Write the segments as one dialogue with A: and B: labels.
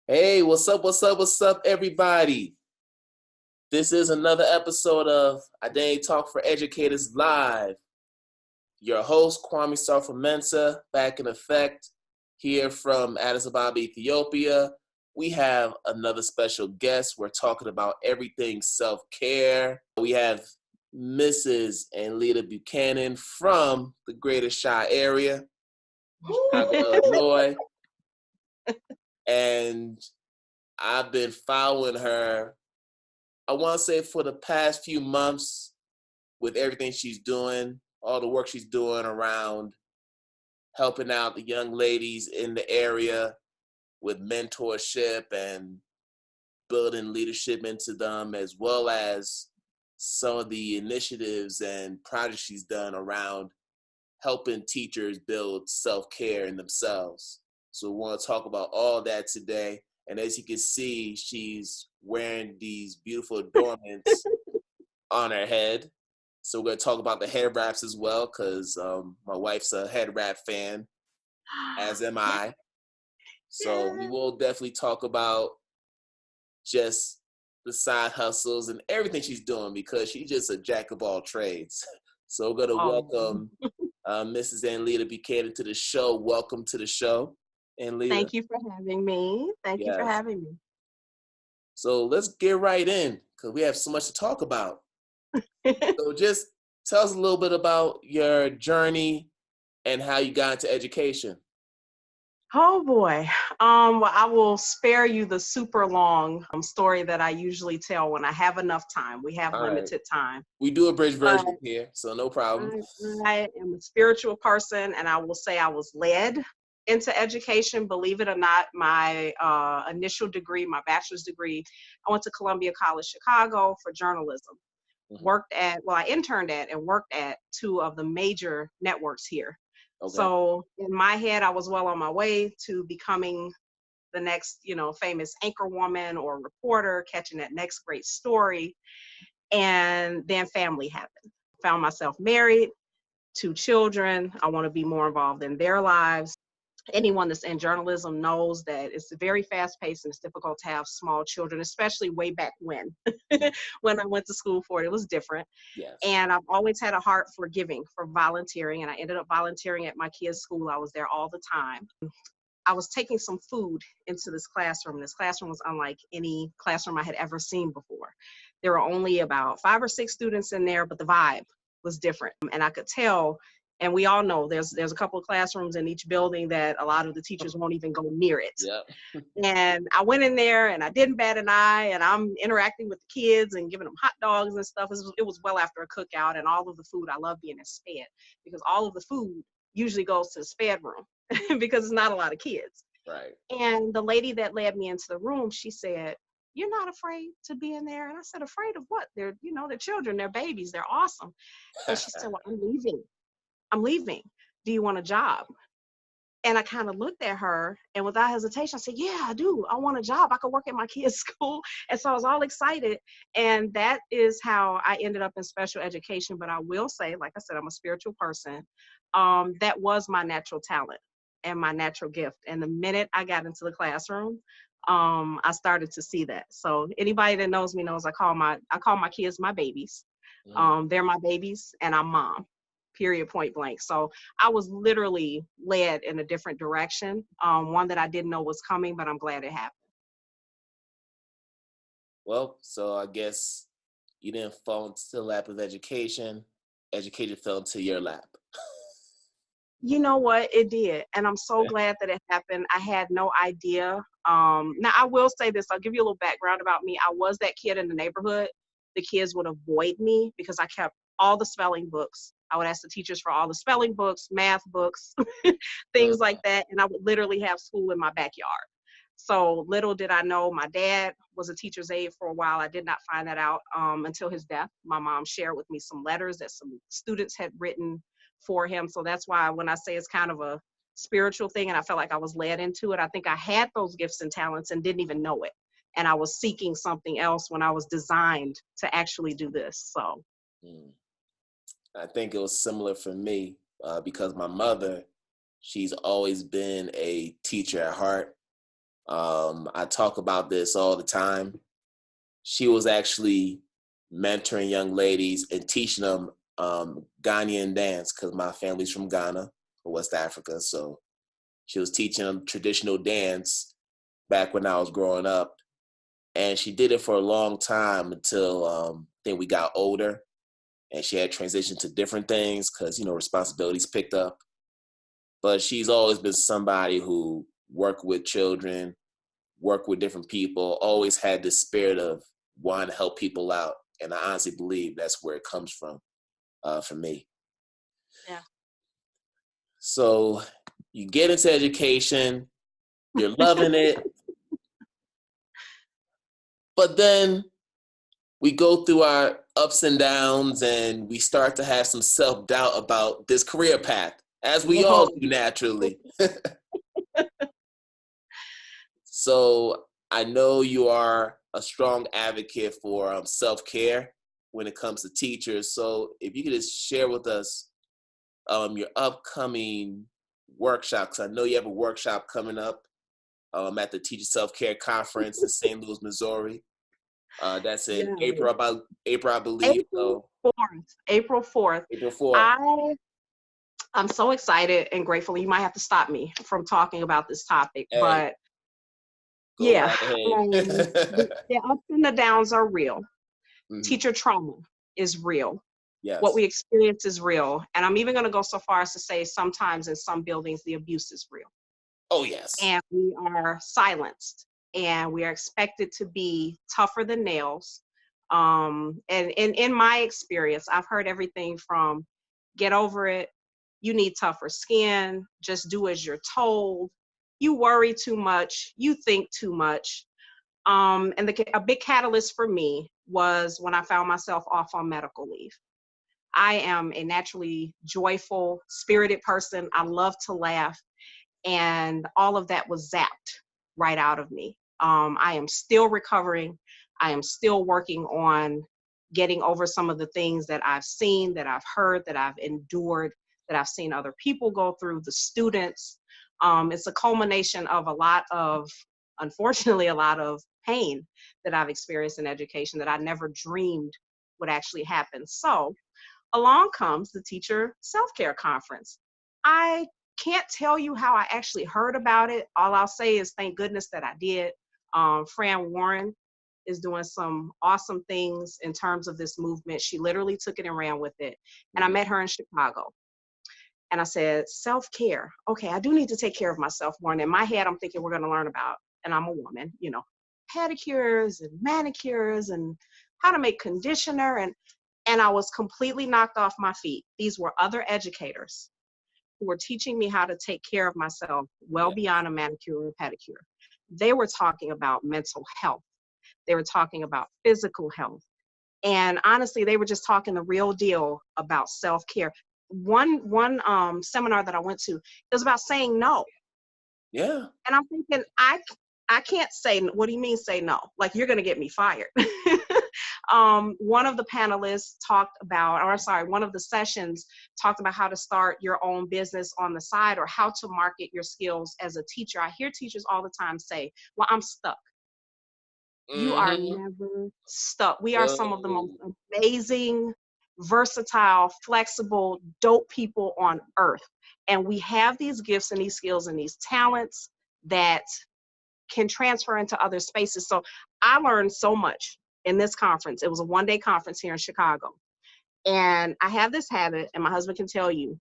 A: Hey, what's up, everybody? This is another episode of IDTALK for Educators Live. Your host, Kwame Sarfo-Mensah, back in effect, here from Addis Ababa, Ethiopia. We have another special guest. We're talking about everything self-care. We have Mrs. Anleeta Eaton-Buchanan from the Greater Chi area, Chicago, Illinois. And I've been following her, I want to say, for the past few months with everything she's doing, all the work she's doing around helping out the young ladies in the area with mentorship and building leadership into them, as well as some of the initiatives and projects she's done around helping teachers build self-care in themselves. So we want to talk about all that today. And as you can see, she's wearing these beautiful adornments on her head. So we're going to talk about the Headwraps as well, because my wife's a Headwrap fan, as am I. So we will definitely talk about just the side hustles and everything she's doing, because she's just a jack of all trades. So we're going to welcome Mrs. Anleeta Eaton-Buchanan to the show. Welcome to the show, Anleeta.
B: Thank you for having me. Thank you for having me.
A: So let's get right in, because we have so much to talk about. So just tell us a little bit about your journey and how you got into education.
B: Oh boy. Well, I will spare you the super long story that I usually tell when I have enough time. We have limited time.
A: We do a bridge version here, so no problem.
B: I am a spiritual person, and I will say I was led into education. Believe it or not, my initial degree, my bachelor's degree, I went to Columbia College Chicago for journalism. I interned at and worked at two of the major networks here. Okay. So in my head, I was well on my way to becoming the next, famous anchor woman or reporter, catching that next great story. And then family happened. Found myself married, 2 children. I want to be more involved in their lives. Anyone that's in journalism knows that it's very fast paced and it's difficult to have small children, especially way back when. When I went to school for it, it was different. Yes. And I've always had a heart for giving, for volunteering. And I ended up volunteering at my kids' school. I was there all the time. I was taking some food into this classroom. This classroom was unlike any classroom I had ever seen before. There were only about 5 or 6 students in there, but the vibe was different. And I could tell, and we all know there's a couple of classrooms in each building that a lot of the teachers won't even go near it. Yeah. And I went in there and I didn't bat an eye, and I'm interacting with the kids and giving them hot dogs and stuff. It was well after a cookout, and all of the food, I love being in SPED, because all of the food usually goes to the SPED room because it's not a lot of kids. Right. And the lady that led me into the room, she said, "You're not afraid to be in there?" And I said, "Afraid of what? They're children, they're babies, they're awesome." And she said, "Well, I'm leaving. Do you want a job?" And I kind of looked at her, and without hesitation, I said, "Yeah, I do. I want a job. I could work at my kids' school." And so I was all excited. And that is how I ended up in special education. But I will say, like I said, I'm a spiritual person. That was my natural talent and my natural gift. And the minute I got into the classroom, I started to see that. So anybody that knows me knows I call my kids my babies. They're my babies, and I'm mom. Period, point blank. So I was literally led in a different direction, one that I didn't know was coming, but I'm glad it happened.
A: Well, so I guess you didn't fall into the lap of education. Education fell into your lap.
B: You know what? It did. And I'm so glad that it happened. I had no idea. Now, I will say this. I'll give you a little background about me. I was that kid in the neighborhood. The kids would avoid me because I kept all the spelling books. I would ask the teachers for all the spelling books, math books, things like that. And I would literally have school in my backyard. So little did I know, my dad was a teacher's aide for a while. I did not find that out until his death. My mom shared with me some letters that some students had written for him. So that's why when I say it's kind of a spiritual thing and I felt like I was led into it, I think I had those gifts and talents and didn't even know it. And I was seeking something else when I was designed to actually do this. So
A: I think it was similar for me because my mother, she's always been a teacher at heart. I talk about this all the time. She was actually mentoring young ladies and teaching them Ghanaian dance, because my family's from Ghana, West Africa. So she was teaching them traditional dance back when I was growing up. And she did it for a long time until I think we got older, and she had transitioned to different things because, responsibilities picked up. But she's always been somebody who worked with children, worked with different people, always had this spirit of wanting to help people out. And I honestly believe that's where it comes from for me.
B: Yeah.
A: So you get into education, you're loving it, but then we go through our ups and downs and we start to have some self-doubt about this career path, as we all
B: Whoa.
A: do naturally. So I know you are a strong advocate for self-care when it comes to teachers. So if you could just share with us your upcoming workshops. I know you have a workshop coming up at the Teacher Self-Care Conference in St. Louis, Missouri. That's in
B: Yeah.
A: April, I believe.
B: April
A: So
B: 4th. April 4th.
A: April 4th.
B: I'm so excited and grateful. You might have to stop me from talking about this topic,
A: Hey,
B: but
A: go
B: yeah,
A: right ahead.
B: the ups and the downs are real.
A: Mhm.
B: Teacher trauma is real. What
A: Yes.
B: we experience is real. And I'm even going to go so far as to say sometimes in some buildings, the abuse is real.
A: Oh, yes.
B: And we are silenced and we are expected to be tougher than nails. And in my experience, I've heard everything from get over it, you need tougher skin, just do as you're told, you worry too much, you think too much. And a big catalyst for me was when I found myself off on medical leave. I am a naturally joyful, spirited person. I love to laugh, and all of that was zapped right out of me. I am still recovering. I am still working on getting over some of the things that I've seen, that I've heard, that I've endured, that I've seen other people go through, the students. It's a culmination of unfortunately, a lot of pain that I've experienced in education that I never dreamed would actually happen. So, along comes the Teacher Self-Care Conference. I can't tell you how I actually heard about it. All I'll say is thank goodness that I did. Fran Warren is doing some awesome things in terms of this movement. She literally took it and ran with it. And I met her in Chicago. And I said, self-care. Okay, I do need to take care of myself more. And in my head, I'm thinking we're going to learn about, and I'm a woman, pedicures and manicures and how to make conditioner. And I was completely knocked off my feet. These were other educators who were teaching me how to take care of myself well
A: Yeah.
B: beyond a manicure or pedicure. They were talking about mental health. They were talking about physical health. And honestly, they were just talking the real deal about self-care. One seminar that I went to, it was about saying no.
A: Yeah.
B: And I'm thinking, I can't say, what do you mean say no? Like, you're going to get me fired. One of the panelists talked about, or sorry, one of the sessions talked about how to start your own business on the side or how to market your skills as a teacher. I hear teachers all the time say, well, I'm stuck. You are
A: Mm-hmm.
B: never stuck. We are some of the most
A: Whoa.
B: amazing, versatile, flexible, dope people on earth. And we have these gifts and these skills and these talents that can transfer into other spaces. So I learned so much in this conference. It was a one-day conference here in Chicago. And I have this habit, and my husband can tell you,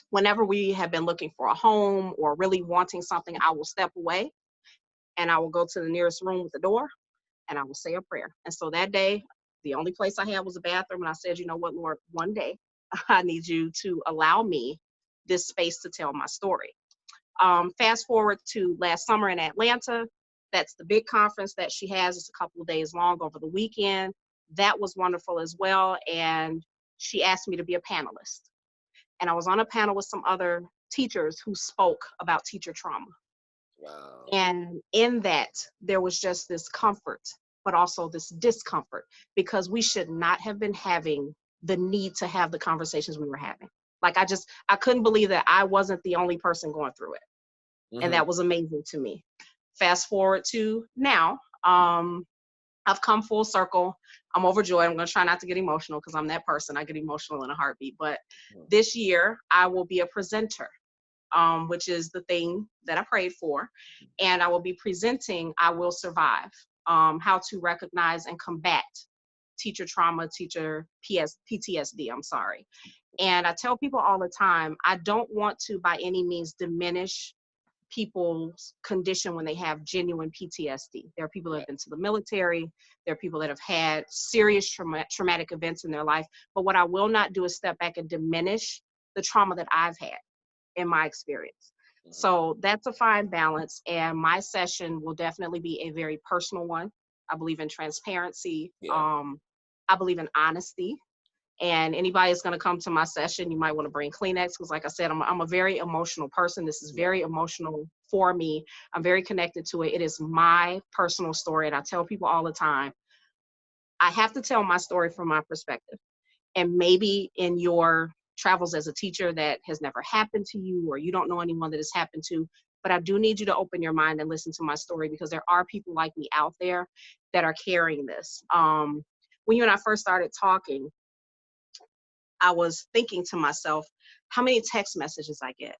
B: whenever we have been looking for a home or really wanting something, I will step away and I will go to the nearest room with the door and I will say a prayer. And so that day, the only place I had was a bathroom. And I said, you know what, Lord, one day I need you to allow me this space to tell my story. Fast forward to last summer in Atlanta. That's the big conference that she has. It's a couple of days long over the weekend. That was wonderful as well. And she asked me to be a panelist. And I was on a panel with some other teachers who spoke about teacher trauma.
A: Wow.
B: And in that, there was just this comfort, but also this discomfort, because we should not have been having the need to have the conversations we were having. Like, I couldn't believe that I wasn't the only person going through it. And
A: Mm-hmm.
B: that was amazing to me. Fast forward to now. I've come full circle. I'm overjoyed. I'm going to try not to get emotional because I'm that person. I get emotional in a heartbeat. But this year, I will be a presenter, which is the thing that I prayed for. And I will be presenting I Will Survive, how to recognize and combat teacher trauma, teacher PTSD, I'm sorry. And I tell people all the time, I don't want to by any means diminish people's condition when they have genuine PTSD. There are people that have been to the military. There are people that have had serious traumatic events in their life. But what I will not do is step back and diminish the trauma that I've had in my experience. So that's a fine balance. And my session will definitely be a very personal one. I believe in transparency. I believe in honesty. And anybody that's going to come to my session, you might want to bring Kleenex because, like I said, I'm a very emotional person. This is very emotional for me. I'm very connected to it. It is my personal story. And I tell people all the time, I have to tell my story from my perspective. And maybe in your travels as a teacher that has never happened to you, or you don't know anyone that has happened to, but I do need you to open your mind and listen to my story because there are people like me out there that are carrying this. When you and I first started talking, I was thinking to myself, how many text messages I get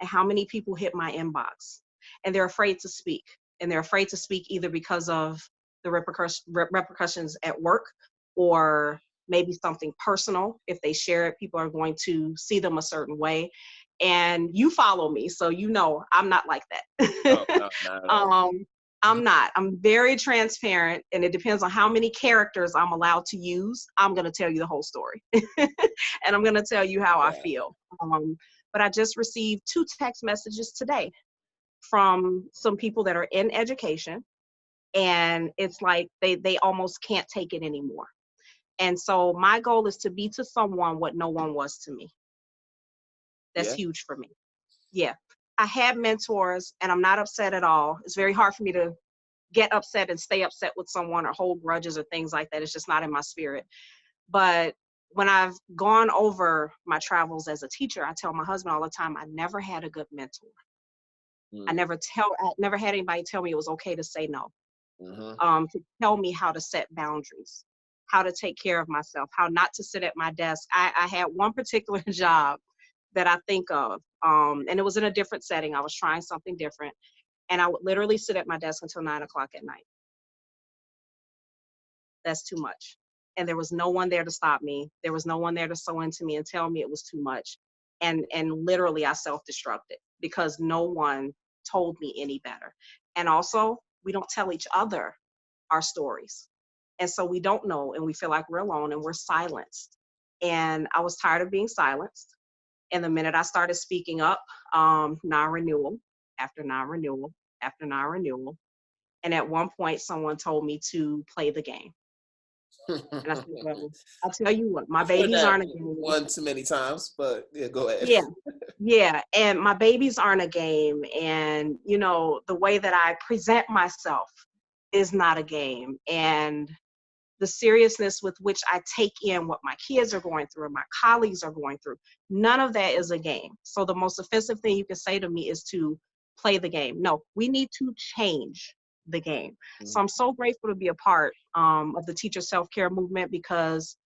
B: and how many people hit my inbox and they're afraid to speak. And they're afraid to speak either because of the repercussions at work or maybe something personal. If they share it, people are going to see them a certain way. And you follow me, so you know I'm not like that.
A: No, not at all.
B: I'm not. I'm very transparent, and it depends on how many characters I'm allowed to use. I'm going to tell you the whole story, and I'm going to tell you how I feel. But I just received 2 text messages today from some people that are in education, and it's like they almost can't take it anymore. And so my goal is to be to someone what no one was to me. That's
A: Yeah.
B: huge for me. Yeah. I had mentors, and I'm not upset at all. It's very hard for me to get upset and stay upset with someone or hold grudges or things like that. It's just not in my spirit. But when I've gone over my travels as a teacher, I tell my husband all the time, I never had a good mentor. I never had anybody tell me it was okay to say no. To tell me how to set boundaries, how to take care of myself, how not to sit at my desk. I had one particular job that I think of, and it was in a different setting. I was trying something different, and I would literally sit at my desk until 9 o'clock at night. That's too much. And there was no one there to stop me. There was no one there to sew into me and tell me it was too much. And literally I self-destructed because no one told me any better. And also, we don't tell each other our stories. And so we don't know, and we feel like we're alone and we're silenced. And I was tired of being silenced. And the minute I started speaking up, non-renewal after non-renewal after non-renewal. And at one point, someone told me to play the game. And I said, well, I'll tell you what, my
A: I've heard
B: babies
A: that
B: aren't a game.
A: one too many times, but yeah, go ahead.
B: Yeah. Yeah. And my babies aren't a game. And, you know, the way that I present myself is not a game. And the seriousness with which I take in what my kids are going through and my colleagues are going through, none of that is a game. So the most offensive thing you can say to me is to play the game. No, we need to change the game. So I'm so grateful to be a part of the teacher self-care movement because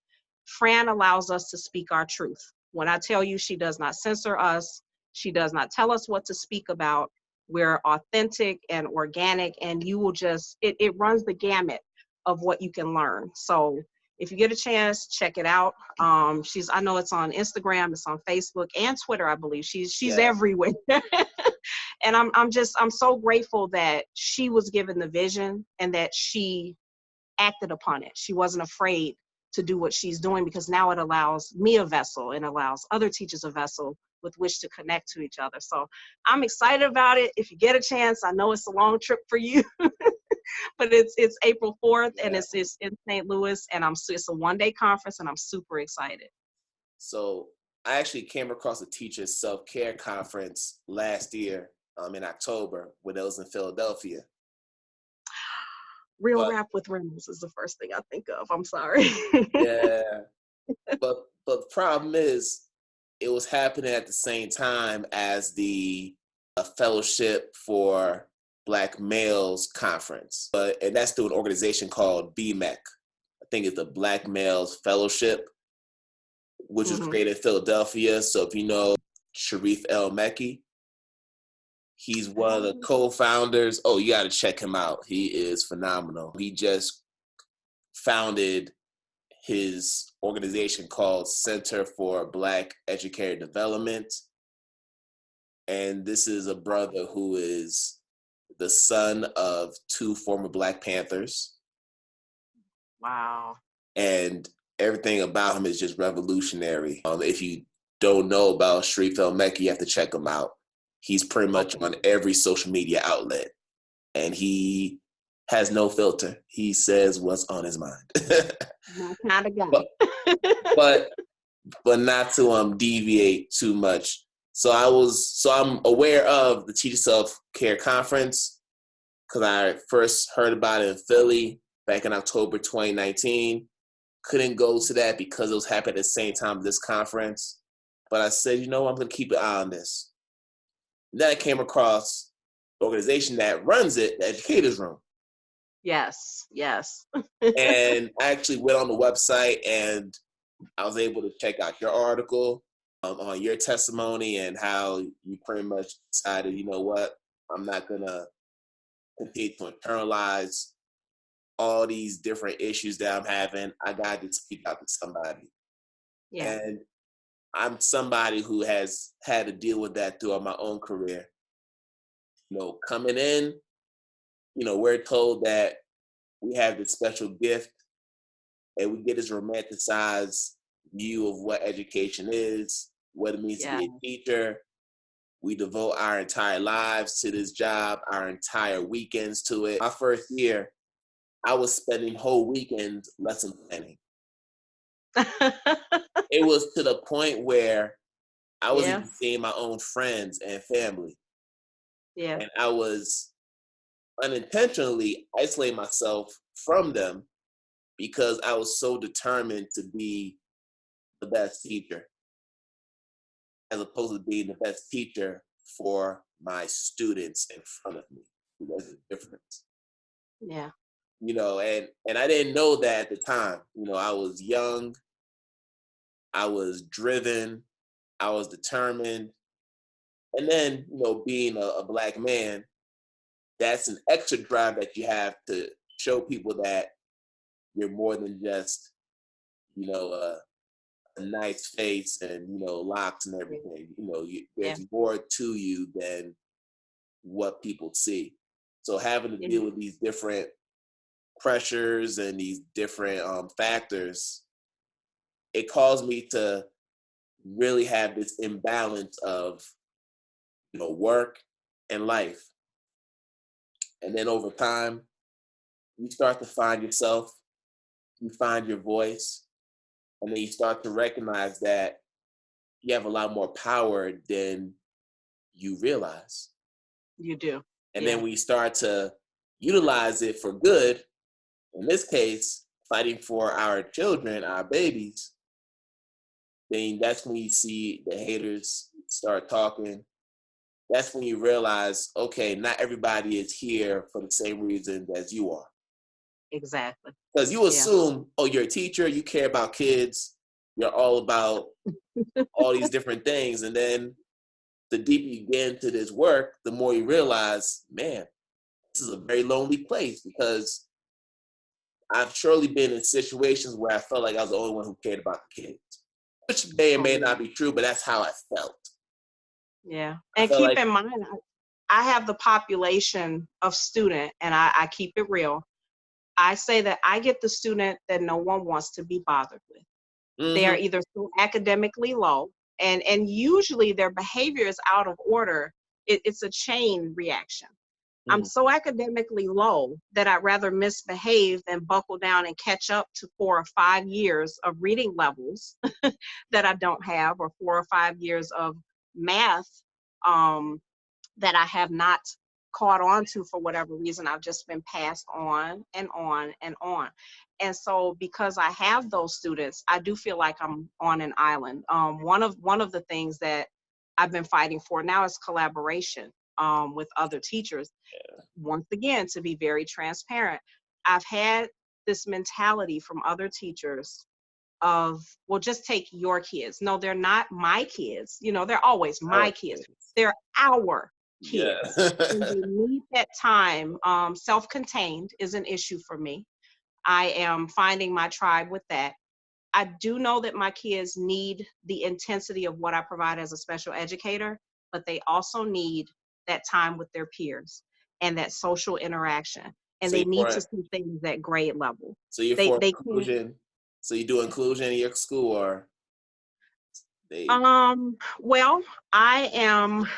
B: Fran allows us to speak our truth. When I tell you she does not censor us, she does not tell us what to speak about. We're authentic and organic, and you will just, it runs the gamut of what you can learn. So if you get a chance, check it out. I know it's on Instagram, it's on Facebook and Twitter, I believe. She's everywhere. And I'm so grateful that she was given the vision and that she acted upon it. She wasn't afraid to do what she's doing because now it allows me a vessel and allows other teachers a vessel with which to connect to each other. So I'm excited about it. If you get a chance, I know it's a long trip for you, but it's April 4th and it's in St. Louis, and it's a one-day conference and I'm super excited.
A: So I actually came across a teacher's self-care conference last year in October when it was in Philadelphia.
B: Real Rap with Reynolds is the first thing I think of. I'm sorry.
A: Yeah. But the problem is it was happening at the same time as a fellowship for Black Males Conference. And that's through an organization called BMEC. I think it's the Black Males Fellowship, which was created in Philadelphia. So if you know Sharif El-Mekki, he's one of the co-founders. Oh, you got to check him out. He is phenomenal. He just founded his organization called Center for Black Educator Development. And this is a brother who is the son of 2 former Black Panthers.
B: Wow.
A: And everything about him is just revolutionary. If you don't know about Sharif El-Mekki, you have to check him out. He's pretty much on every social media outlet, and he has no filter. He says what's on his mind.
B: Not a guy.
A: but not to deviate too much. So I'm aware of the Teacher Self-Care Conference because I first heard about it in Philly back in October 2019. Couldn't go to that because it was happening at the same time as this conference. But I said, I'm going to keep an eye on this. And then I came across the organization that runs it, the Educators Room.
B: Yes.
A: And I actually went on the website and I was able to check out your article on your testimony and how you pretty much decided, you know what, I'm not going to continue to internalize all these different issues that I'm having. I got to speak out to somebody.
B: Yeah.
A: And I'm somebody who has had to deal with that throughout my own career. Coming in, we're told that we have this special gift and we get this romanticized view of what education is, what it means to be a teacher. We devote our entire lives to this job, our entire weekends to it. My first year, I was spending whole weekends lesson planning. It was to the point where I was even seeing my own friends and family.
B: Yeah.
A: And I was unintentionally isolating myself from them because I was so determined to be the best teacher as opposed to being the best teacher for my students in front of me. There's a difference.
B: Yeah.
A: And I didn't know that at the time. I was young, I was driven, I was determined. And then, being a Black man, that's an extra drive that you have to show people that you're more than just, a nice face and, locks and everything. There's more to you than what people see. So having to deal with these different pressures and these different factors, it caused me to really have this imbalance of, work and life. And then over time, you start to find yourself, you find your voice, and then you start to recognize that you have a lot more power than you realize.
B: You do.
A: And then we start to utilize it for good, in this case, fighting for our children, our babies, then that's when you see the haters start talking. That's when you realize, okay, not everybody is here for the same reasons as you are.
B: Exactly.
A: Because you assume, oh, you're a teacher, you care about kids, you're all about all these different things. And then the deeper you get into this work, the more you realize, man, this is a very lonely place because I've surely been in situations where I felt like I was the only one who cared about the kids, which may or may not be true, but that's how I felt.
B: Yeah. And keep in mind, I have the population of student, and I keep it real. I say that I get the student that no one wants to be bothered with. Mm-hmm. They are either so academically low, and usually their behavior is out of order. It's a chain reaction. Mm-hmm. I'm so academically low that I'd rather misbehave than buckle down and catch up to 4 or 5 years of reading levels that I don't have, or 4 or 5 years of math that I have not caught on to for whatever reason. I've just been passed on and on and on. And so because I have those students, I do feel like I'm on an island. One of the things that I've been fighting for now is collaboration. with other teachers. Once again, to be very transparent, I've had this mentality from other teachers of, well, just take your kids. No, they're not my kids. You know, they're always my kids. They're our
A: Yeah.
B: kids. And they need that time. Self-contained is an issue for me. I am finding my tribe with that. I do know that my kids need the intensity of what I provide as a special educator, but they also need that time with their peers and that social interaction. And
A: So
B: they
A: you're
B: need to
A: for,
B: see things at grade level.
A: so you're for
B: They can't.
A: inclusion. So you do inclusion in your school, or they?
B: Well, I am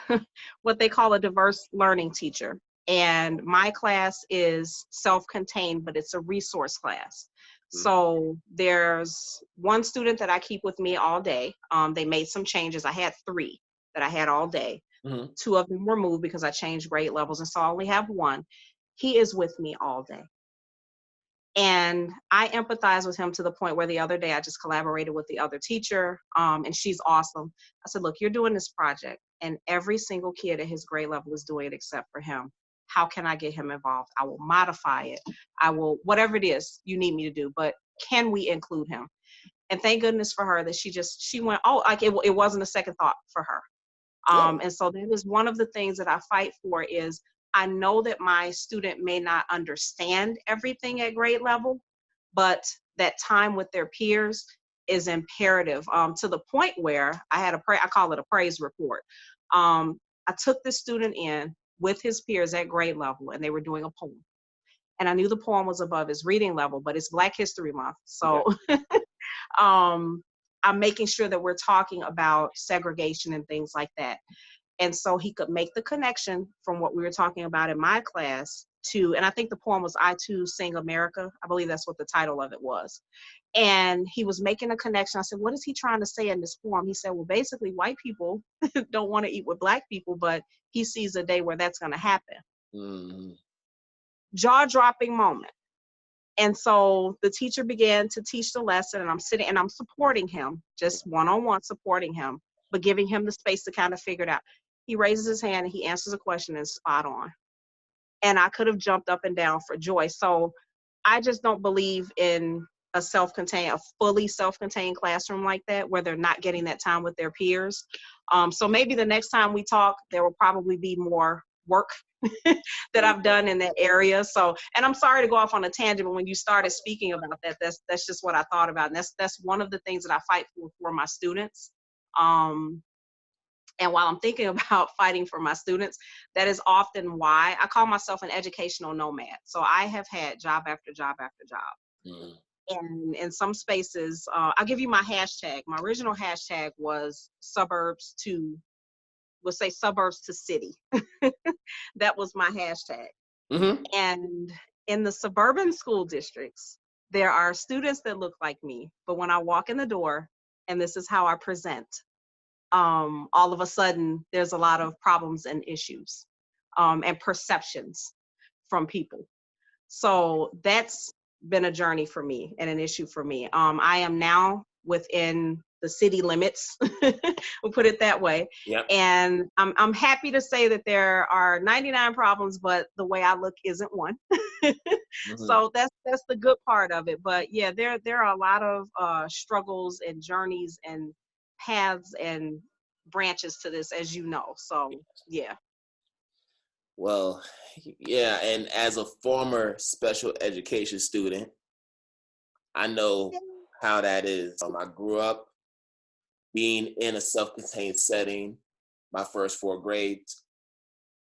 B: what they call a diverse learning teacher. And my class is self-contained, but it's a resource class. So there's one student that I keep with me all day. They made some changes. I had 3 that I had all day.
A: Mm-hmm.
B: 2 of them were moved because I changed grade levels. And so I only have 1. He is with me all day. And I empathize with him to the point where the other day I just collaborated with the other teacher, and she's awesome. I said, look, you're doing this project, and every single kid at his grade level is doing it except for him. How can I get him involved? I will modify it. I will, whatever it is you need me to do, but can we include him? And thank goodness for her that she went, oh, like it wasn't a second thought for her. And so that is one of the things that I fight for is I know that my student may not understand everything at grade level, but that time with their peers is imperative, to the point where I had I call it a praise report. I took this student in with his peers at grade level and they were doing a poem. And I knew the poem was above his reading level, but it's Black History Month. So I'm making sure that we're talking about segregation and things like that. And so he could make the connection from what we were talking about in my class to, and I think the poem was I Too Sing America. I believe that's what the title of it was. And he was making a connection. I said, what is he trying to say in this poem? He said, well, basically white people don't want to eat with Black people, but he sees a day where that's going to happen.
A: Mm-hmm.
B: Jaw-dropping moment. And so the teacher began to teach the lesson, and I'm sitting and I'm supporting him, just one-on-one supporting him, but giving him the space to kind of figure it out. He raises his hand and he answers a question and is spot on. And I could have jumped up and down for joy. So I just don't believe in a fully self-contained classroom like that, where they're not getting that time with their peers. So maybe the next time we talk, there will probably be more work that I've done in that area. So, and I'm sorry to go off on a tangent, but when you started speaking about that, that's just what I thought about. And that's one of the things that I fight for my students. And while I'm thinking about fighting for my students, that is often why I call myself an educational nomad. So I have had job after job after job.
A: Mm-hmm.
B: And in some spaces, I'll give you my hashtag. My original hashtag was we'll say suburbs to city. That was my hashtag.
A: Mm-hmm.
B: And in the suburban school districts, there are students that look like me, but when I walk in the door, and this is how I present, all of a sudden there's a lot of problems and issues, and perceptions from people. So that's been a journey for me and an issue for me. I am now within the city limits, we'll put it that way.
A: Yep.
B: And I'm happy to say that there are 99 problems, but the way I look isn't one.
A: Mm-hmm.
B: So that's the good part of it. But yeah, there are a lot of struggles and journeys and paths and branches to this, as you know. So yeah.
A: Well, yeah, and as a former special education student, I know how that is. I grew up being in a self-contained setting, my first 4 grades,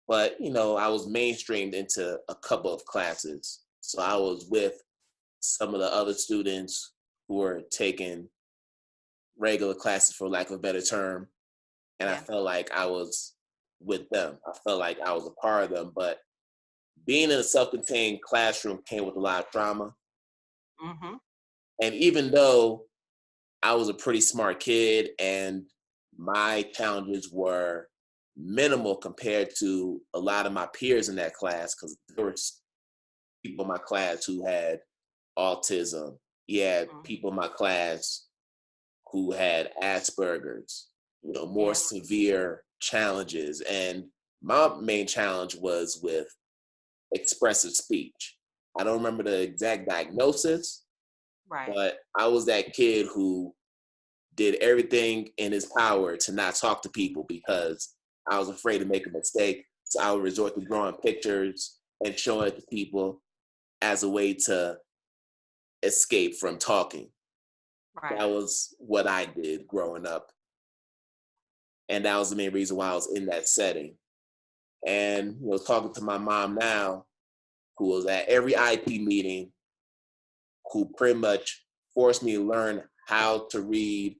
A: but I was mainstreamed into a couple of classes. So I was with some of the other students who were taking regular classes, for lack of a better term, and I felt like I was with them. I felt like I was a part of them, but being in a self-contained classroom came with a lot of trauma.
B: Mm-hmm.
A: And even though I was a pretty smart kid and my challenges were minimal compared to a lot of my peers in that class, because there were people in my class who had autism. You had people in my class who had Asperger's, more severe challenges. And my main challenge was with expressive speech. I don't remember the exact diagnosis,
B: Right.
A: but I was that kid who did everything in his power to not talk to people because I was afraid to make a mistake. So I would resort to drawing pictures and showing it to people as a way to escape from talking.
B: Right.
A: That was what I did growing up. And that was the main reason why I was in that setting. And talking to my mom now, who was at every IP meeting, who pretty much forced me to learn how to read,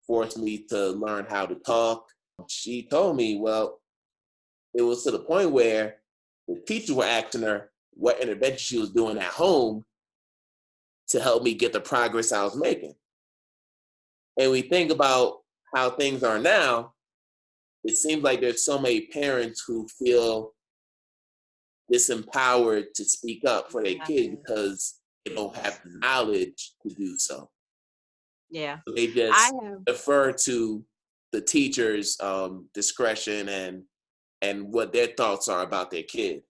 A: forced me to learn how to talk. She told me, well, it was to the point where the teachers were asking her what intervention she was doing at home to help me get the progress I was making. And we think about how things are now, it seems like there's so many parents who feel disempowered to speak up for their kids
B: Exactly.
A: because they don't have the knowledge to do so.
B: Yeah.
A: They
B: I
A: just
B: have
A: defer to the teacher's discretion and what their thoughts are about their kid.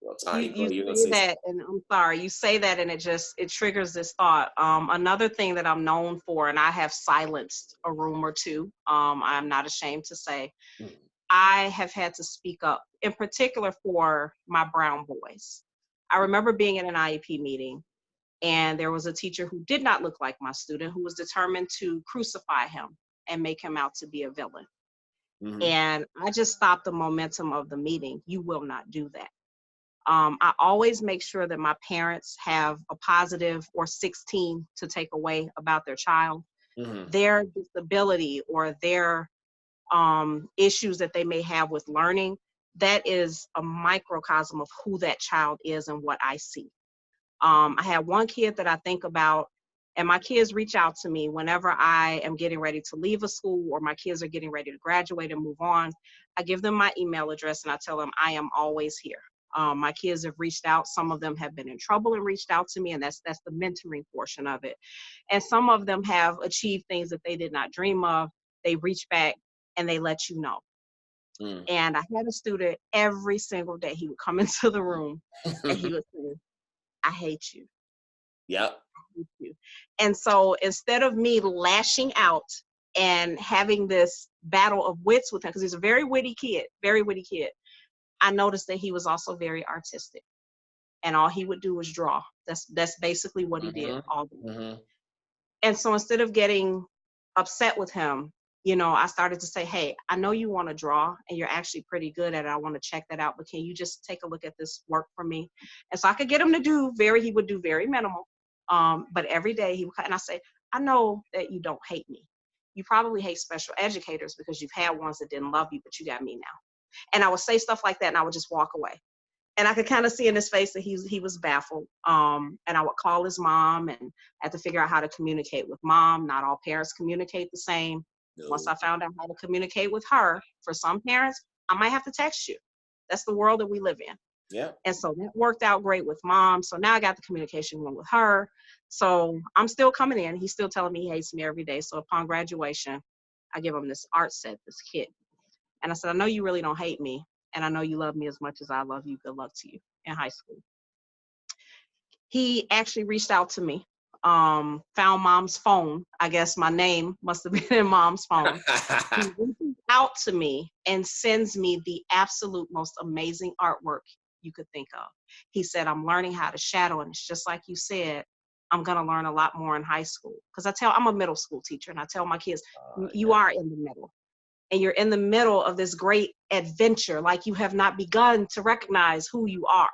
A: Well, sorry,
B: you
A: you're gonna
B: say
A: say
B: that, and I'm sorry, you say that and it triggers this thought. Another thing that I'm known for, and I have silenced a room or two, I'm not ashamed to say,
A: something.
B: I have had to speak up, in particular for my brown boys. I remember being in an IEP meeting, and there was a teacher who did not look like my student who was determined to crucify him and make him out to be a villain.
A: Mm-hmm.
B: And I just stopped the momentum of the meeting. You will not do that. I always make sure that my parents have a positive or 16 to take away about their child.
A: Mm-hmm.
B: Their disability or their issues that they may have with learning, that is a microcosm of who that child is and what I see. I have one kid that I think about, and my kids reach out to me whenever I am getting ready to leave a school or my kids are getting ready to graduate and move on. I give them my email address and I tell them I am always here. My kids have reached out. Some of them have been in trouble and reached out to me, and that's the mentoring portion of it. And some of them have achieved things that they did not dream of. They reach back and they let you know.
A: Mm.
B: And I had a student every single day. He would come into the room and he would say, "I hate you.
A: Yep.
B: You." And so instead of me lashing out and having this battle of wits with him, because he's a very witty kid, I noticed that he was also very artistic. And all he would do was draw. That's basically what he did all day.
A: Mm-hmm. Mm-hmm.
B: And so instead of getting upset with him, I started to say, hey, I know you want to draw and you're actually pretty good at it. I want to check that out, but can you just take a look at this work for me? And so I could get him to he would do very minimal. But every day he would, and I say, I know that you don't hate me. You probably hate special educators because you've had ones that didn't love you, but you got me now. And I would say stuff like that and I would just walk away. And I could kind of see in his face that he was baffled. And I would call his mom and had to figure out how to communicate with mom. Not all parents communicate the same. Once
A: No.
B: I found out how to communicate with her, for some parents, I might have to text you. That's the world that we live in.
A: Yeah.
B: And so that worked out great with mom. So now I got the communication going with her. So I'm still coming in. He's still telling me he hates me every day. So upon graduation, I give him this art set, this kit. And I said, I know you really don't hate me. And I know you love me as much as I love you. Good luck to you in high school. He actually reached out to me, found mom's phone. I guess my name must have been in mom's phone. He reaches out to me and sends me the absolute most amazing artwork you could think of. He said, I'm learning how to shadow. And it's just like you said, I'm going to learn a lot more in high school. Because I'm a middle school teacher, and I tell my kids, you
A: Yeah.
B: are in the middle. And you're in the middle of this great adventure, like you have not begun to recognize who you are.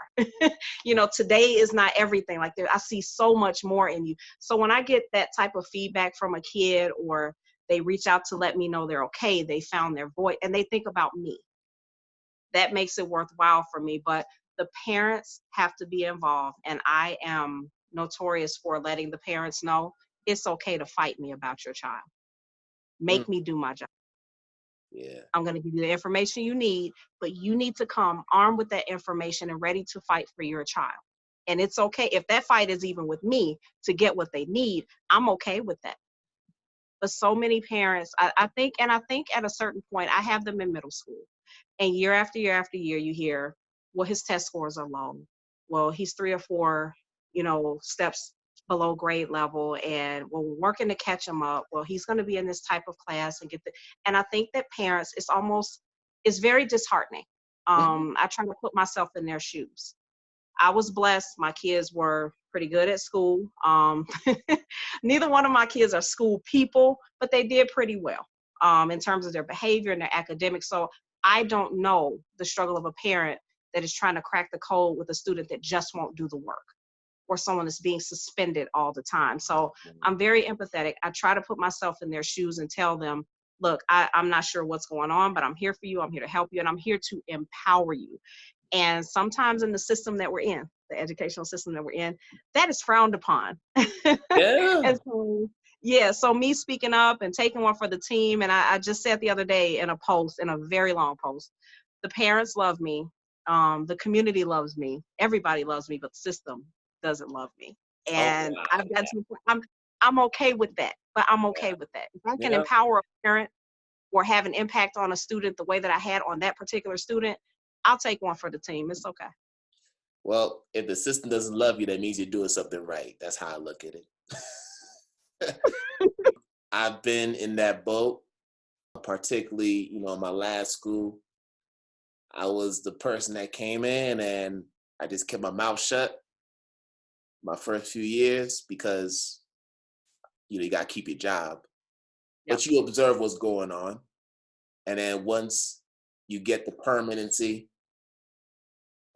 B: Today is not everything. Like I see so much more in you. So when I get that type of feedback from a kid, or they reach out to let me know they're okay, they found their voice, and they think about me, that makes it worthwhile for me. But the parents have to be involved, and I am notorious for letting the parents know it's okay to fight me about your child.
A: Mm.
B: Make me do my job.
A: Yeah.
B: I'm going to give you the information you need, but you need to come armed with that information and ready to fight for your child. And it's okay if that fight is even with me to get what they need. I'm okay with that. But so many parents, I think at a certain point, I have them in middle school. And year after year after year, you hear, well, his test scores are low. Well, he's 3 or 4, steps below grade level, and well, we're working to catch him up. Well, he's going to be in this type of class and get the. And I think that parents, it's very disheartening.
A: Mhm.
B: I try to put myself in their shoes. I was blessed. My kids were pretty good at school. Neither one of my kids are school people, but they did pretty well in terms of their behavior and their academics. So I don't know the struggle of a parent that is trying to crack the code with a student that just won't do the work, or someone that's being suspended all the time. So I'm very empathetic. I try to put myself in their shoes and tell them, look, I'm not sure what's going on, but I'm here for you. I'm here to help you, and I'm here to empower you. And sometimes in the system that we're in, the educational system that we're in, that is frowned upon.
A: Yeah.
B: And so, yeah, so me speaking up and taking one for the team, and I just said the other day in a post, in a very long post, the parents love me, the community loves me, everybody loves me, but the system doesn't love me.
A: Oh,
B: And
A: wow.
B: I've got to, I'm okay with that, but I'm okay with that. If I can
A: Yeah.
B: empower a parent or have an impact on a student the way that I had on that particular student, I'll take one for the team. It's okay.
A: Well, if the system doesn't love you, that means you're doing something right. That's how I look at it. I've been in that boat, particularly, my last school. I was the person that came in and I just kept my mouth shut my first few years because, you got to keep your job.
B: Yep.
A: But you observe what's going on. And then once you get the permanency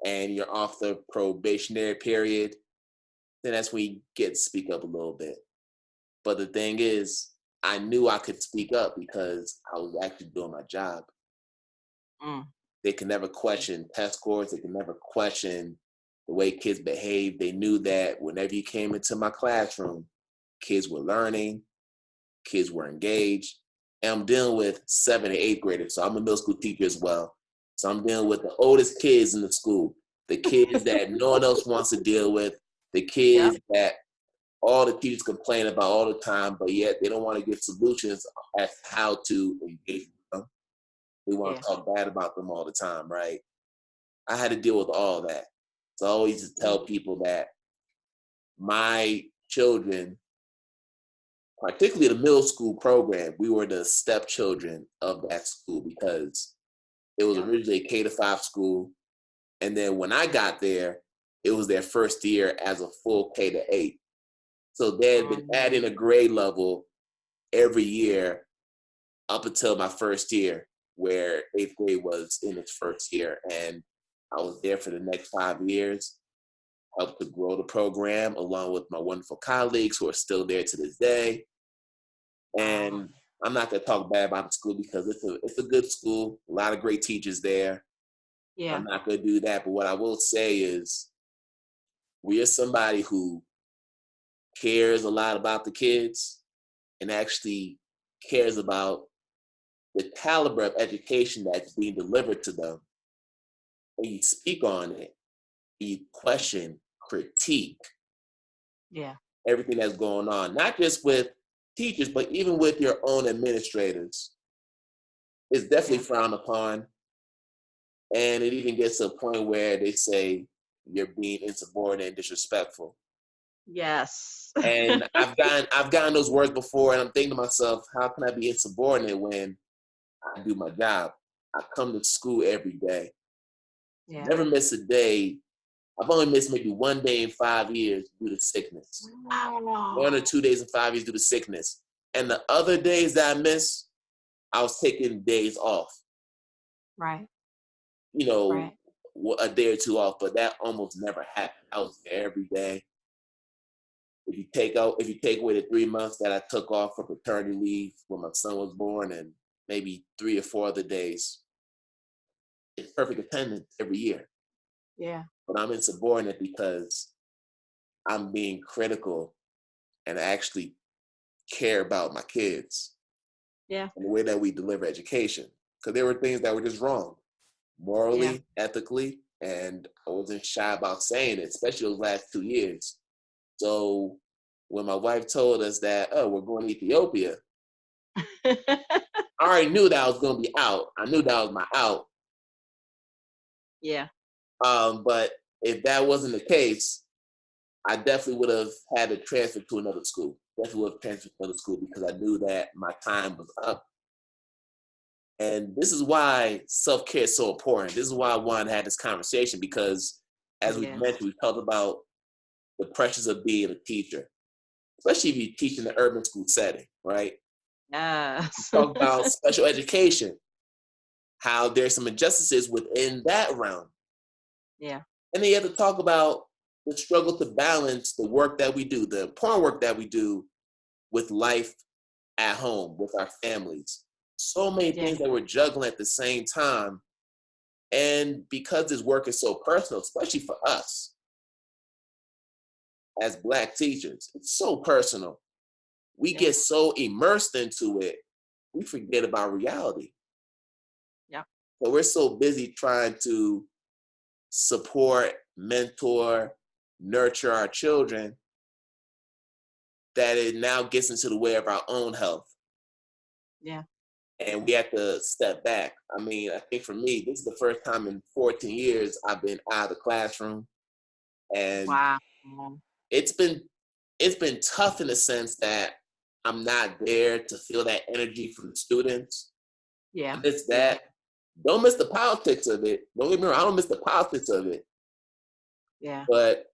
A: and you're off the probationary period, then that's when you get to speak up a little bit. But the thing is, I knew I could speak up because I was actually doing my job.
B: Mm.
A: They can never question test scores. They can never question the way kids behave. They knew that whenever you came into my classroom, kids were learning, kids were engaged. And I'm dealing with 7th and 8th graders. So I'm a middle school teacher as well. So I'm dealing with the oldest kids in the school, the kids that no one else wants to deal with, the
B: Yep.
A: kids that all the teachers complain about all the time, but yet they don't want to give solutions as to how to engage with them. They want
B: Yeah.
A: to talk bad about them all the time, right? I had to deal with all that. So I always just
B: Yeah.
A: tell people that my children, particularly the middle school program, we were the stepchildren of that school because it was
B: Yep.
A: originally a K-5 school. And then when I got there, it was their first year as a full K-8. So they had been
B: Um,
A: adding a grade level every year up until my first year, where 8th grade was in its first year. And I was there for the next 5 years, helped to grow the program along with my wonderful colleagues who are still there to this day.
B: wow.
A: And I'm not going to talk bad about the school because it's a good school, a lot of great teachers there. I'm
B: Yeah.
A: not going to do that. But what I will say is we are somebody who cares a lot about the kids and actually cares about the caliber of education that's being delivered to them. And you speak on it, you question, critique
B: Yeah.
A: everything that's going on, not just with teachers, but even with your own administrators. It's definitely
B: Yeah.
A: frowned upon. And it even gets to a point where they say you're being insubordinate and disrespectful.
B: Yes.
A: And I've gotten those words before, and I'm thinking to myself, how can I be insubordinate when I do my job? I come to school every day.
B: Yeah.
A: Never miss a day. I've only missed maybe one day in 5 years due to sickness.
B: Wow.
A: 1 or 2 days in 5 years due to sickness. And the other days that I miss, I was taking days off.
B: Right.
A: You know,
B: Right.
A: a day or two off, but that almost never happened. I was there every day. If you take away the 3 months that I took off for paternity leave when my son was born, and maybe 3 or 4 other days, it's perfect attendance every year.
B: Yeah.
A: But I'm insubordinate because I'm being critical and I actually care about my kids
B: Yeah.
A: and the way that we deliver education. Because there were things that were just wrong,
B: Yeah.
A: morally, ethically, and I wasn't shy about saying it, especially those last 2 years. So when my wife told us that, oh, we're going to Ethiopia, I already knew that I was going to be out. I knew that was my out.
B: Yeah.
A: But if that wasn't the case, I definitely would have had to transfer to another school. Definitely would have transferred to another school because I knew that my time was up. And this is why self-care is so important. This is why I wanted to have this conversation because, as we
B: Yes.
A: mentioned, we talked about the pressures of being a teacher, especially if you teach in the urban school setting, right?
B: Yes.
A: Talk about special education, how there's some injustices within that realm.
B: Yeah.
A: And then you have to talk about the struggle to balance the work that we do, the important work that we do with life at home, with our families. So many
B: Yeah.
A: things that we're juggling at the same time. And because this work is so personal, especially for us as Black teachers, it's so personal. We
B: Yeah.
A: get so immersed into it, we forget about reality.
B: Yeah.
A: So we're so busy trying to support, mentor, nurture our children that it now gets into the way of our own health.
B: Yeah.
A: And we have to step back. I mean, I think for me, this is the first time in 14 years I've been out of the classroom. And
B: Wow.
A: it's been it's been tough in the sense that I'm not there to feel that energy from the students.
B: Yeah.
A: And it's
B: Yeah.
A: that. Don't miss the politics of it. Don't get me wrong, I don't miss the politics of it.
B: Yeah.
A: But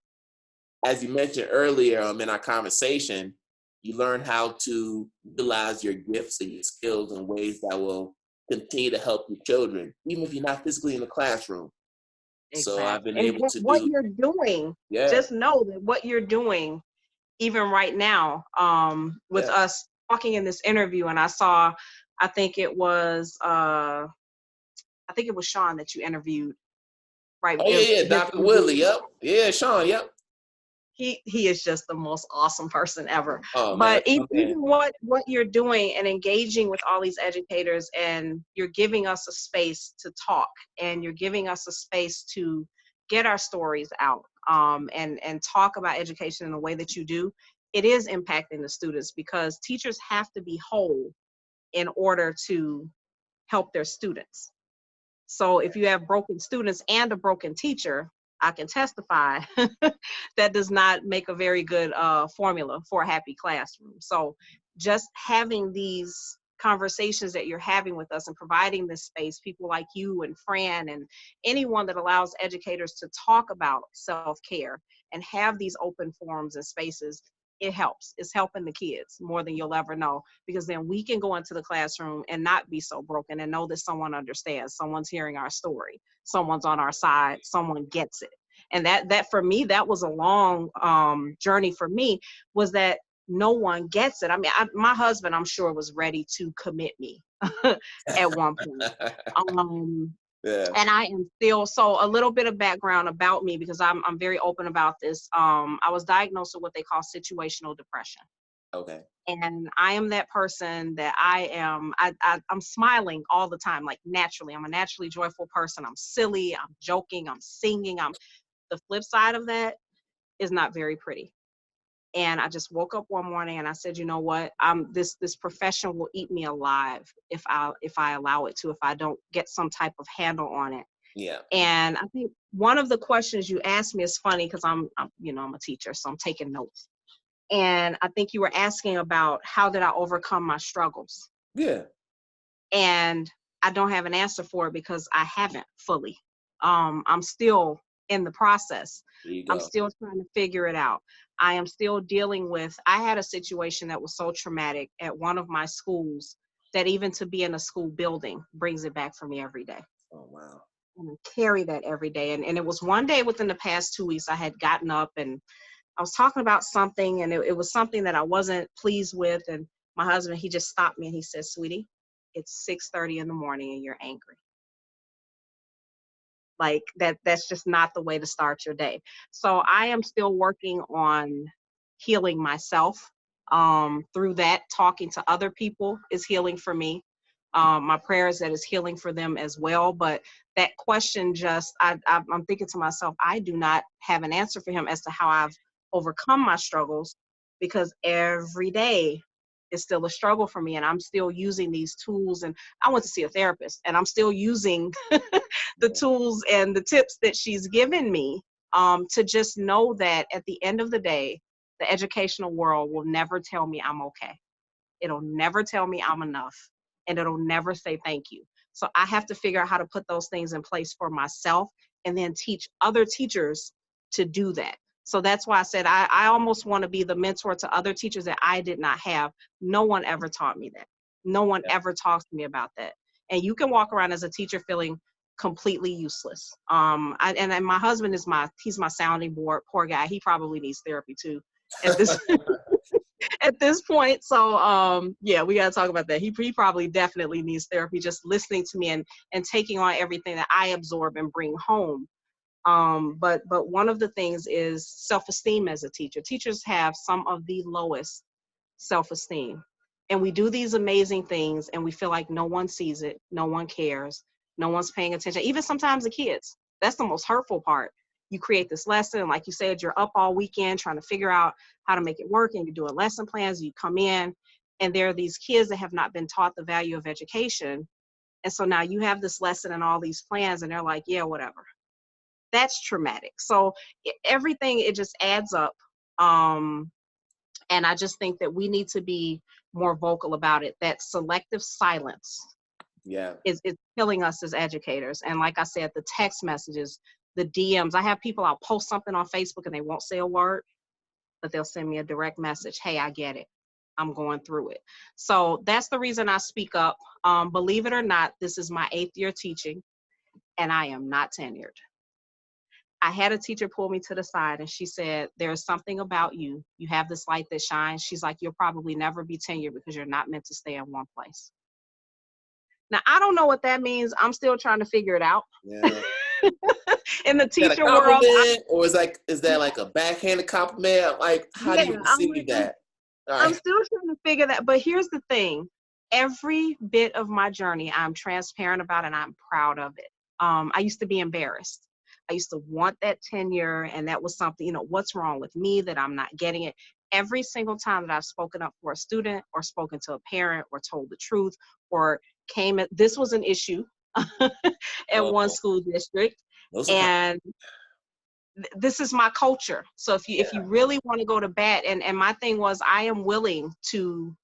A: as you mentioned earlier in our conversation, you learn how to utilize your gifts and your skills in ways that will continue to help your children, even if you're not physically in the classroom. So I've
B: Exactly.
A: been
B: And
A: able to
B: what
A: do,
B: you're doing,
A: yeah,
B: just know that what you're doing, even right now, with
A: yeah.
B: us talking in this interview, and I saw, I think it was, I think it was Sean that you interviewed, right?
A: Oh yeah, yeah,
B: His
A: Dr.
B: interview.
A: Willie, yep. Yeah, Sean, yep.
B: He is just the most awesome person ever.
A: Oh man,
B: But
A: that's my man.
B: even what you're doing and engaging with all these educators, and you're giving us a space to talk, and you're giving us a space to get our stories out, and talk about education in the way that you do, it is impacting the students because teachers have to be whole in order to help their students. So if you have broken students and a broken teacher, I can testify that does not make a very good formula for a happy classroom. So just having these conversations that you're having with us and providing this space, people like you and Fran and anyone that allows educators to talk about self-care and have these open forums and spaces, it helps. It's helping the kids more than you'll ever know, because then we can go into the classroom and not be so broken and know that someone understands, someone's hearing our story, someone's on our side, someone gets it. And that for me, that was a long journey for me, was that no one gets it. I mean, my husband, I'm sure, was ready to commit me at one point. Um,
A: Yeah.
B: and I am still. So a little bit of background about me, because I'm very open about this. I was diagnosed with what they call situational depression.
A: Okay.
B: And I am that person that I'm smiling all the time, like naturally. I'm a naturally joyful person. I'm silly, I'm joking, I'm singing. The flip side of that is not very pretty. And I just woke up one morning and I said, you know what? This profession will eat me alive if I allow it to, if I don't get some type of handle on it.
A: Yeah.
B: And I think one of the questions you asked me is funny, because I'm a teacher, so I'm taking notes. And I think you were asking about how did I overcome my struggles?
A: Yeah.
B: And I don't have an answer for it because I haven't fully. I'm still in the process.
A: There you
B: I'm
A: go.
B: still trying to figure it out. I am still dealing with, I had a situation that was so traumatic at one of my schools that even to be in a school building brings it back for me every day.
A: Oh wow.
B: And I carry that every day. And it was one day within the past 2 weeks, I had gotten up and I was talking about something, and it was something that I wasn't pleased with. And my husband, he just stopped me and he said, sweetie, it's 6:30 in the morning and you're angry. Like that's just not the way to start your day. So I am still working on healing myself. Through that, talking to other people is healing for me. My prayer is that it's healing for them as well. But that question, just I'm thinking to myself, I do not have an answer for him as to how I've overcome my struggles, because every day is still a struggle for me, and I'm still using these tools. And I went to see a therapist, and I'm still using the tools and the tips that she's given me, to just know that at the end of the day, the educational world will never tell me I'm okay. It'll never tell me I'm enough, and it'll never say thank you. So I have to figure out how to put those things in place for myself and then teach other teachers to do that. So that's why I said I almost want to be the mentor to other teachers that I did not have. No one ever taught me that. No one ever talks to me about that. And you can walk around as a teacher feeling completely useless. And my husband is he's my sounding board. Poor guy. He probably needs therapy too at this at this point. So yeah, we gotta talk about that. He probably definitely needs therapy, just listening to me and taking on everything that I absorb and bring home. But one of the things is self-esteem as a teacher. Teachers have some of the lowest self-esteem. And we do these amazing things and we feel like no one sees it, no one cares, no one's paying attention, even sometimes the kids. That's the most hurtful part. You create this lesson, like you said, you're up all weekend trying to figure out how to make it work, and you're doing lesson plans, you come in, and there are these kids that have not been taught the value of education. And so now you have this lesson and all these plans, and they're like, yeah, whatever. That's traumatic. So everything, it just adds up. And I just think that we need to be more vocal about it, that selective silence is killing us as educators. And like I said, the text messages, the DMs, I have people, I'll post something on Facebook and they won't say a word, but they'll send me a direct message. Hey, I get it. I'm going through it. So that's the reason I speak up. Believe it or not, this is my 8th year teaching and I am not tenured. I had a teacher pull me to the side and she said, there's something about you. You have this light that shines. She's like, you'll probably never be tenured because you're not meant to stay in one place. Now, I don't know what that means. I'm still trying to figure it out.
A: Yeah.
B: In the teacher
A: is that a
B: world.
A: Or is that like a backhanded compliment? Like, how do you receive that?
B: I'm still trying to figure that. But here's the thing. Every bit of my journey, I'm transparent about and I'm proud of it. I used to be embarrassed. I used to want that tenure, and that was something, what's wrong with me that I'm not getting it? Every single time that I've spoken up for a student or spoken to a parent or told the truth or this was an issue at one school district. And this is my culture. So if you really want to go to bat, and my thing was, I am willing to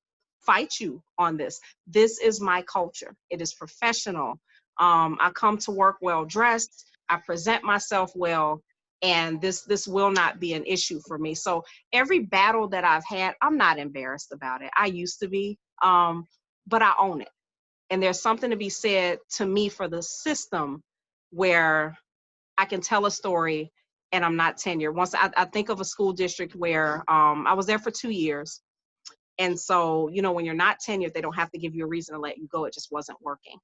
B: fight you on this. This is my culture. It is professional. I come to work well dressed. I present myself well, and this will not be an issue for me. So every battle that I've had, I'm not embarrassed about it. I used to be, but I own it. And there's something to be said to me for the system where I can tell a story and I'm not tenured. Once I think of a school district where I was there for 2 years. And so, when you're not tenured, they don't have to give you a reason to let you go. It just wasn't working.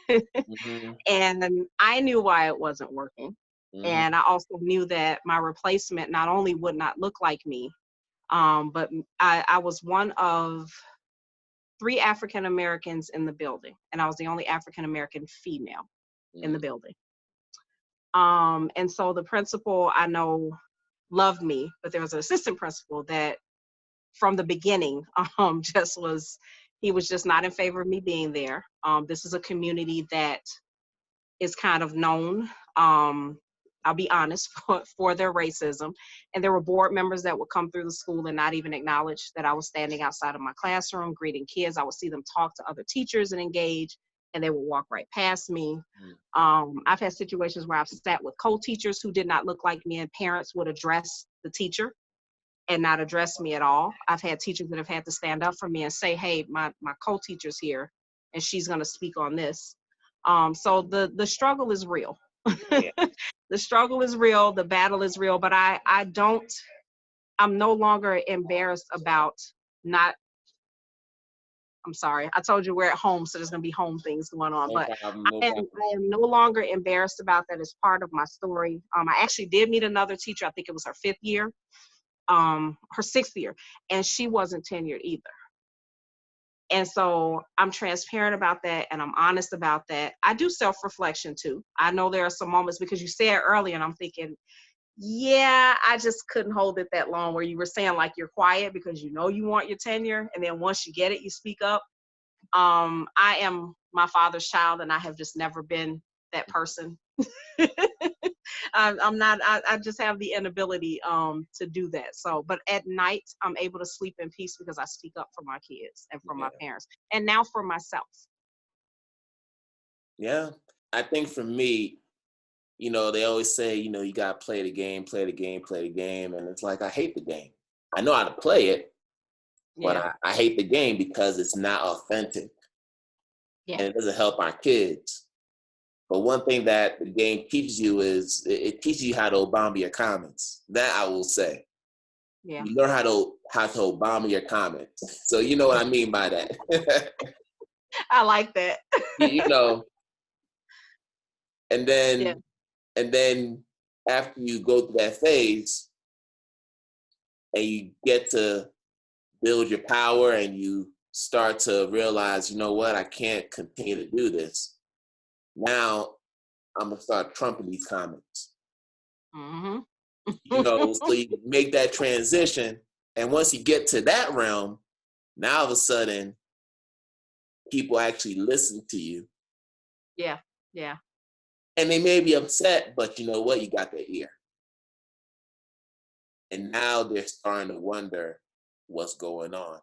B: Mm-hmm. And I knew why it wasn't working. Mm-hmm. And I also knew that my replacement not only would not look like me, but I was one of 3 African Americans in the building. And I was the only African American female in the building. And so the principal, I know, loved me, but there was an assistant principal that from the beginning he was just not in favor of me being there. This is a community that is kind of known, I'll be honest, for their racism. And there were board members that would come through the school and not even acknowledge that I was standing outside of my classroom greeting kids. I would see them talk to other teachers and engage, and they would walk right past me. I've had situations where I've sat with co-teachers who did not look like me, and parents would address the teacher and not address me at all. I've had teachers that have had to stand up for me and say, hey, my co-teacher's here and she's gonna speak on this. So the struggle is real. Yeah. The struggle is real, the battle is real, but I'm no longer embarrassed about I'm sorry, I told you we're at home, so there's gonna be home things going on, but I am no longer embarrassed about that. As part of my story. I actually did meet another teacher, I think it was her 5th year, her 6th year, and she wasn't tenured either. And so I'm transparent about that and I'm honest about that. I do self-reflection too. I know there are some moments, because you said earlier and I'm thinking, yeah, I just couldn't hold it that long, where you were saying like you're quiet because you want your tenure, and then once you get it, you speak up. I am my father's child and I have just never been that person. I'm not, I just have the inability to do that. So, but at night I'm able to sleep in peace because I speak up for my kids and for my
A: Yeah.
B: parents and now for myself.
A: Yeah. I think for me, they always say, you got to play the game, play the game, play the game. And it's like, I hate the game. I know how to play it, but
B: Yeah.
A: I hate the game because it's not authentic
B: Yeah.
A: and it doesn't help our kids. But one thing that the game teaches you is it teaches you how to Obama your comments. That I will say.
B: Yeah.
A: You learn how to Obama your comments. So you know what I mean by that.
B: I like that.
A: you know, and
B: Yeah.
A: then after you go through that phase and you get to build your power and you start to realize, you know what, I can't continue to do this. Now I'm gonna start trumping these comments.
B: Mm-hmm.
A: So you make that transition, and once you get to that realm, now all of a sudden people actually listen to you,
B: Yeah. Yeah.
A: and they may be upset, but you know what, you got their ear, and now they're starting to wonder what's going on.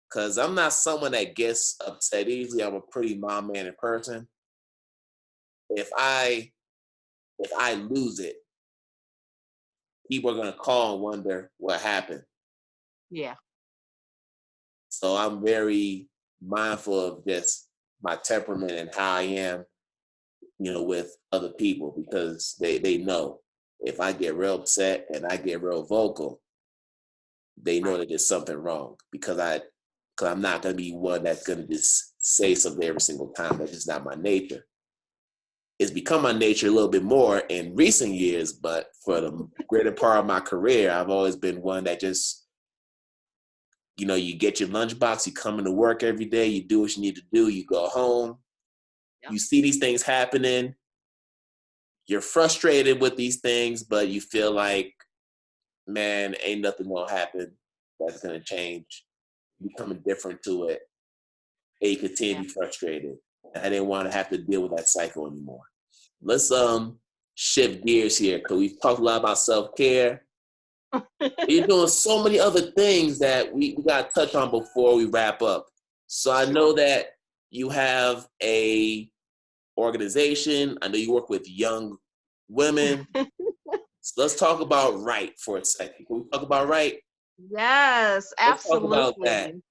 A: Because I'm not someone that gets upset easily. I'm a pretty mom-mannered person. If I lose it, people are gonna call and wonder what happened.
B: Yeah.
A: So I'm very mindful of just my temperament and how I am, with other people because they know if I get real upset and I get real vocal, they know
B: Right.
A: that there's something wrong because I'm not gonna be one that's gonna just say something every single time. That's just not my nature. It's become my nature a little bit more in recent years, but for the greater part of my career, I've always been one that just, you get your lunchbox, you come into work every day, you do what you need to do, you go home,
B: Yeah.
A: you see these things happening, you're frustrated with these things, but you feel like, man, ain't nothing gonna happen that's gonna change. You become indifferent to it, and you continue
B: Yeah.
A: to be frustrated. I didn't want to have to deal with that cycle anymore. Let's shift gears here because we've talked a lot about self-care. You're doing so many other things that we got to touch on before we wrap up. So I
B: Sure.
A: know that you have a organization. I know you work with young women. So let's talk about R.I.G.H.T for a second. Can we talk about R.I.G.H.T?
B: Yes,
A: Let's talk about that.
B: absolutely.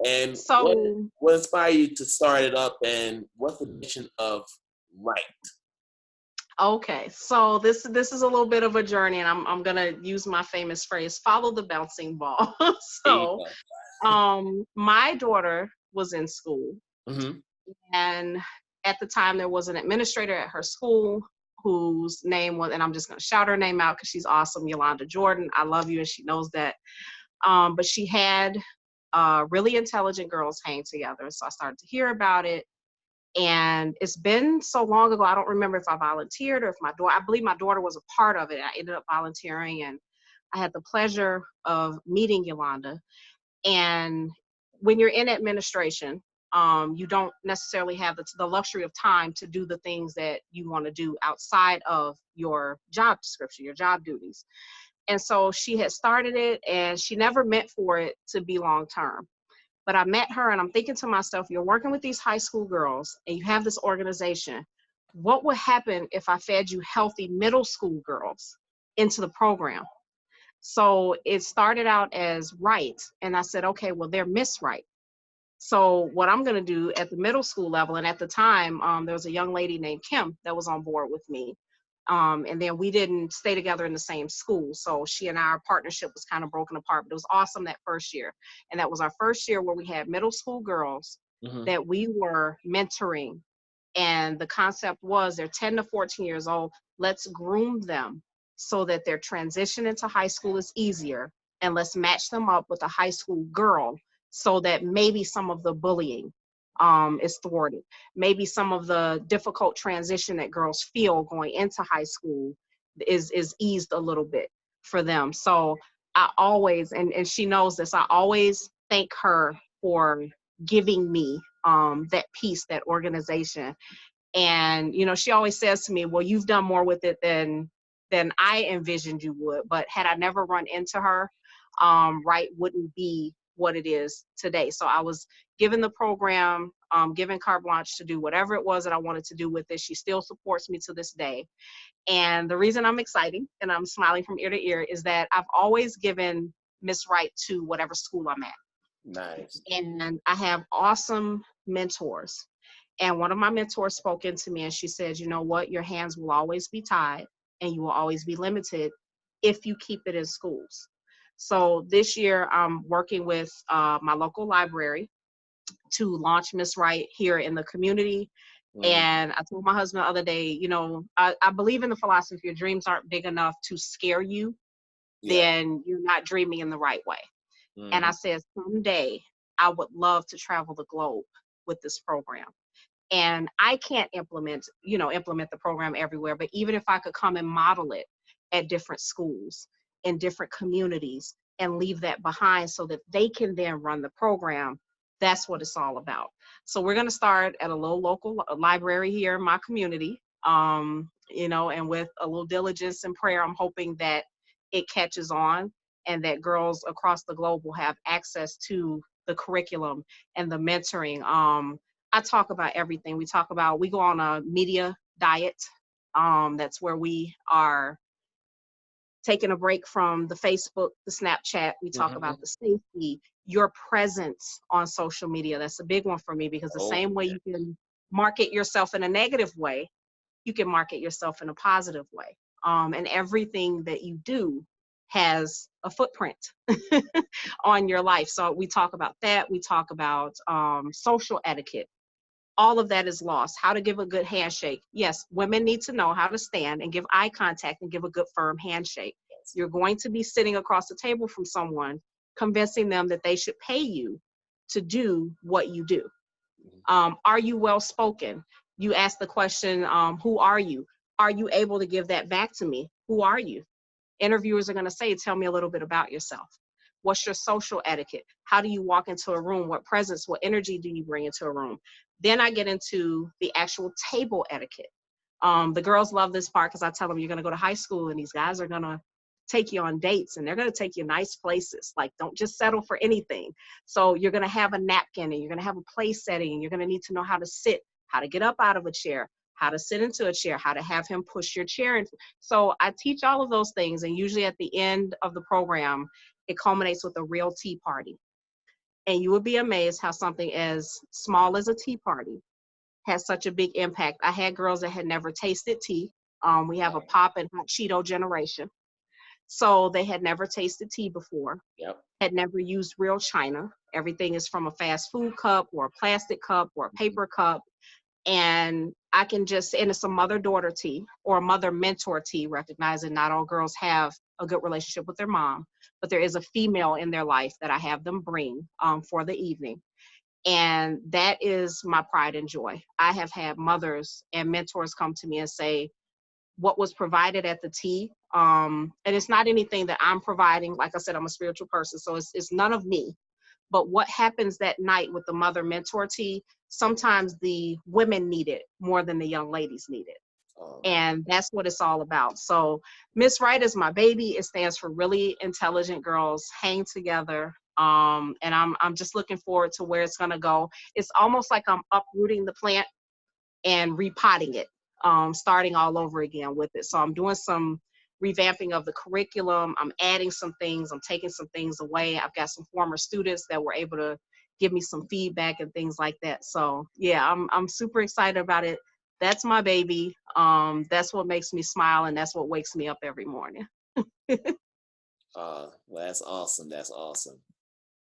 A: And what
B: So,
A: what inspired you to start it up, and what's the mission of R.I.G.H.T?
B: okay. So this is a little bit of a journey, and I'm gonna use my famous phrase, follow the bouncing ball.
A: There you
B: So,
A: go.
B: my daughter was in school,
A: Mm-hmm.
B: and at the time there was an administrator at her school whose name was, and I'm just gonna shout her name out because she's awesome, Yolanda Jordan. I love you, and she knows that. But she had really intelligent girls hang together, so I started to hear about it. And it's been so long ago, I don't remember if I volunteered or if I believe my daughter was a part of it. I ended up volunteering, and I had the pleasure of meeting Yolanda. And when you're in administration, you don't necessarily have the luxury of time to do the things that you want to do outside of your job description, your job duties. And so she had started it, and she never meant for it to be long term. But I met her, and I'm thinking to myself, you're working with these high school girls and you have this organization. What would happen if I fed you healthy middle school girls into the program? So it started out as right. And I said, okay, well, they're Miss Right. So what I'm going to do at the middle school level, and at the time, there was a young lady named Kim that was on board with me. And then we didn't stay together in the same school. So she and our partnership was kind of broken apart, but it was awesome that first year. And that was our first year where we had middle school girls
A: Mm-hmm.
B: that we were mentoring. And the concept was they're 10 to 14 years old. Let's groom them so that their transition into high school is easier. And let's match them up with a high school girl so that maybe some of the bullying is thwarted. Maybe some of the difficult transition that girls feel going into high school is eased a little bit for them. So I always, and she knows this, I always thank her for giving me that piece, that organization. And, you know, she always says to me, well, you've done more with it than I envisioned you would. But had I never run into her, right, wouldn't be what it is today. So I was given the program, given carte blanche to do whatever it was that I wanted to do with it. She still supports me to this day. And the reason I'm excited and I'm smiling from ear to ear is that I've always given Miss Right to whatever school I'm at.
A: Nice.
B: And I have awesome mentors. And one of my mentors spoke into me and she said, you know what, your hands will always be tied and you will always be limited if you keep it in schools. So this year I'm working with my local library to launch Miss Right here in the community.
A: Mm,
B: And I told my husband the other day, you know, I believe in the philosophy, if your dreams aren't big enough to scare you,
A: yeah.
B: then you're not dreaming in the right way. And
A: Mm-hmm.
B: I said, someday I would love to travel the globe with this program. And I can't implement the program everywhere, but even if I could come and model it at different schools in different communities and leave that behind so that they can then run the program, that's what it's all about. So we're going to start at a little local library here in my community, and with a little diligence and prayer, I'm hoping that it catches on and that girls across the globe will have access to the curriculum and the mentoring. I talk about everything. We go on a media diet. That's where we are taking a break from the Facebook, the Snapchat. We talk
A: Mm-hmm.
B: about the safety, your presence on social media. That's a big one for me because the
A: Oh,
B: same way you can market yourself in a negative way, you can market yourself in a positive way. And everything that you do has a footprint on your life. So we talk about that. We talk about social etiquette. All of that is lost. How to give a good handshake. Yes, women need to know how to stand and give eye contact and give a good firm handshake.
A: yes.
B: You're going to be sitting across the table from someone, convincing them that they should pay you to do what you do. Are you well spoken? You ask the question, who are you? Are you able to give that back to me? Who are you? Interviewers are going to say, tell me a little bit about yourself. What's your social etiquette? How do you walk into a room? What presence, what energy do you bring into a room? Then I get into the actual table etiquette. The girls love this part because I tell them you're going to go to high school and these guys are going to take you on dates and they're going to take you nice places. Like, don't just settle for anything. So you're going to have a napkin and you're going to have a place setting and you're going to need to know how to sit, how to get up out of a chair, how to sit into a chair, how to have him push your chair in. So I teach all of those things. And usually at the end of the program, it culminates with a real tea party. And you would be amazed how something as small as a tea party has such a big impact. I had girls that had never tasted tea. We have a pop and hot Cheeto generation. So they had never tasted tea before,
A: Yep.
B: had never used real china. Everything is from a fast food cup or a plastic cup or a paper cup. And and it's a mother-daughter tea or a mother-mentor tea, recognizing not all girls have a good relationship with their mom, but there is a female in their life that I have them bring for the evening. And that is my pride and joy. I have had mothers and mentors come to me and say, what was provided at the tea, and it's not anything that I'm providing. Like I said, I'm a spiritual person, so it's none of me. But what happens that night with the mother mentor tea, sometimes the women need it more than the young ladies need it.
A: Oh,
B: And that's what it's all about. So Miss Right is my baby. It stands for Really Intelligent Girls Hang Together. And I'm just looking forward to where it's gonna go. It's almost like I'm uprooting the plant and repotting it, starting all over again with it. So I'm doing some revamping of the curriculum. I'm adding some things. I'm taking some things away. I've got some former students that were able to give me some feedback and things like that. So yeah, I'm super excited about it. That's my baby. That's what makes me smile and that's what wakes me up every morning.
A: well, that's awesome. That's awesome.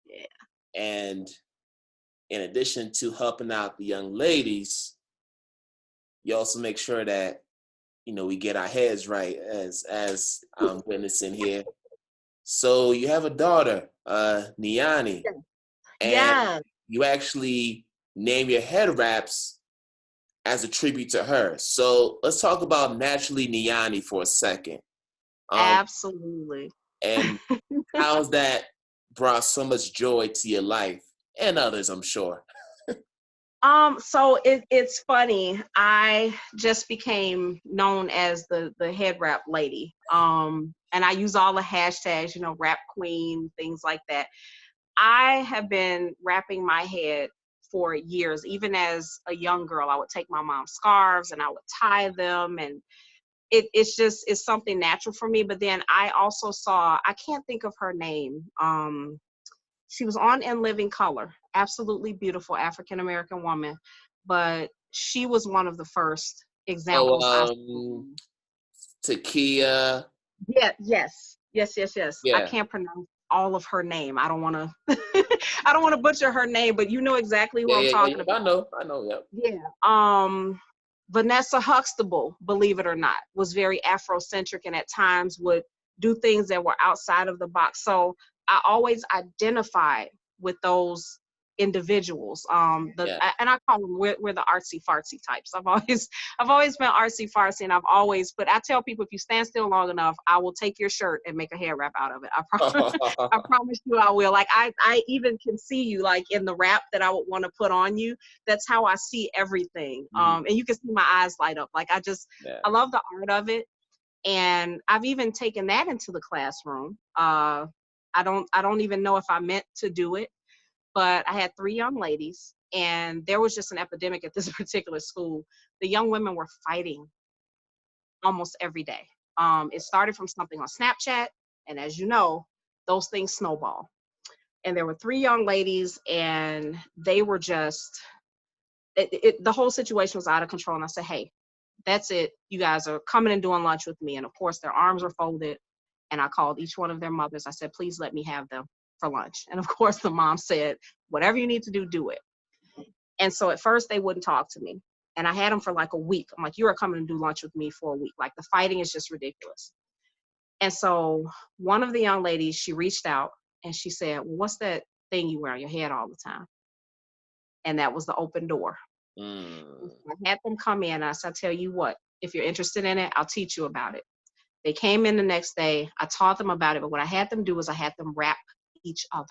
B: Yeah.
A: And in addition to helping out the young ladies, you also make sure that we get our heads right as I'm witnessing here. So you have a daughter, Niani, and
B: Yeah,
A: you actually name your head wraps as a tribute to her. So let's talk about Naturally Niani for a second.
B: absolutely.
A: And how's that brought so much joy to your life and others, I'm sure.
B: So it's funny. I just became known as the head wrap lady. And I use all the hashtags, you know, rap queen, things like that. I have been wrapping my head for years. Even as a young girl, I would take my mom's scarves and I would tie them, and it's something natural for me. But then I also saw, I can't think of her name. She was on In Living Color, absolutely beautiful African American woman, but she was one of the first
A: Oh,
B: examples I saw.
A: Takia.
B: Yeah, yes. I
A: Yeah.
B: can't pronounce all of her name. I don't want to I don't want to butcher her name, but you know exactly who I'm talking
A: I
B: about.
A: know, yeah.
B: Yeah. Vanessa Huxtable, believe it or not, was very Afrocentric and at times would do things that were outside of the box. So I always identified with those individuals.
A: Yeah.
B: And I call them, we're the artsy fartsy types. I've always been artsy fartsy, and but I tell people, if you stand still long enough, I will take your shirt and make a hair wrap out of it. I promise you I will. Like I even can see you like in the wrap that I would want to put on you. That's how I see everything. And you can see my eyes light up. Like I love the art of it. And I've even taken that into the classroom. I don't even know if I meant to do it, but I had 3 young ladies, and there was just an epidemic at this particular school. The young women were fighting almost every day. It started from something on Snapchat, and as you know, those things snowball. And there were 3 young ladies, and they were just, the whole situation was out of control. And I said, hey, that's it. You guys are coming and doing lunch with me. And of course, their arms were folded. And I called each one of their mothers. I said, please let me have them for lunch. And of course, the mom said, whatever you need to do, do it. And so at first, they wouldn't talk to me. And I had them for like a week. I'm like, you are coming to do lunch with me for a week. Like, the fighting is just ridiculous. And so one of the young ladies, she reached out and she said, well, what's that thing you wear on your head all the time? And that was the open door. I had them come in. I said, I tell you what, if you're interested in it, I'll teach you about it. They came in the next day. I taught them about it. But what I had them do was I had them wrap each other,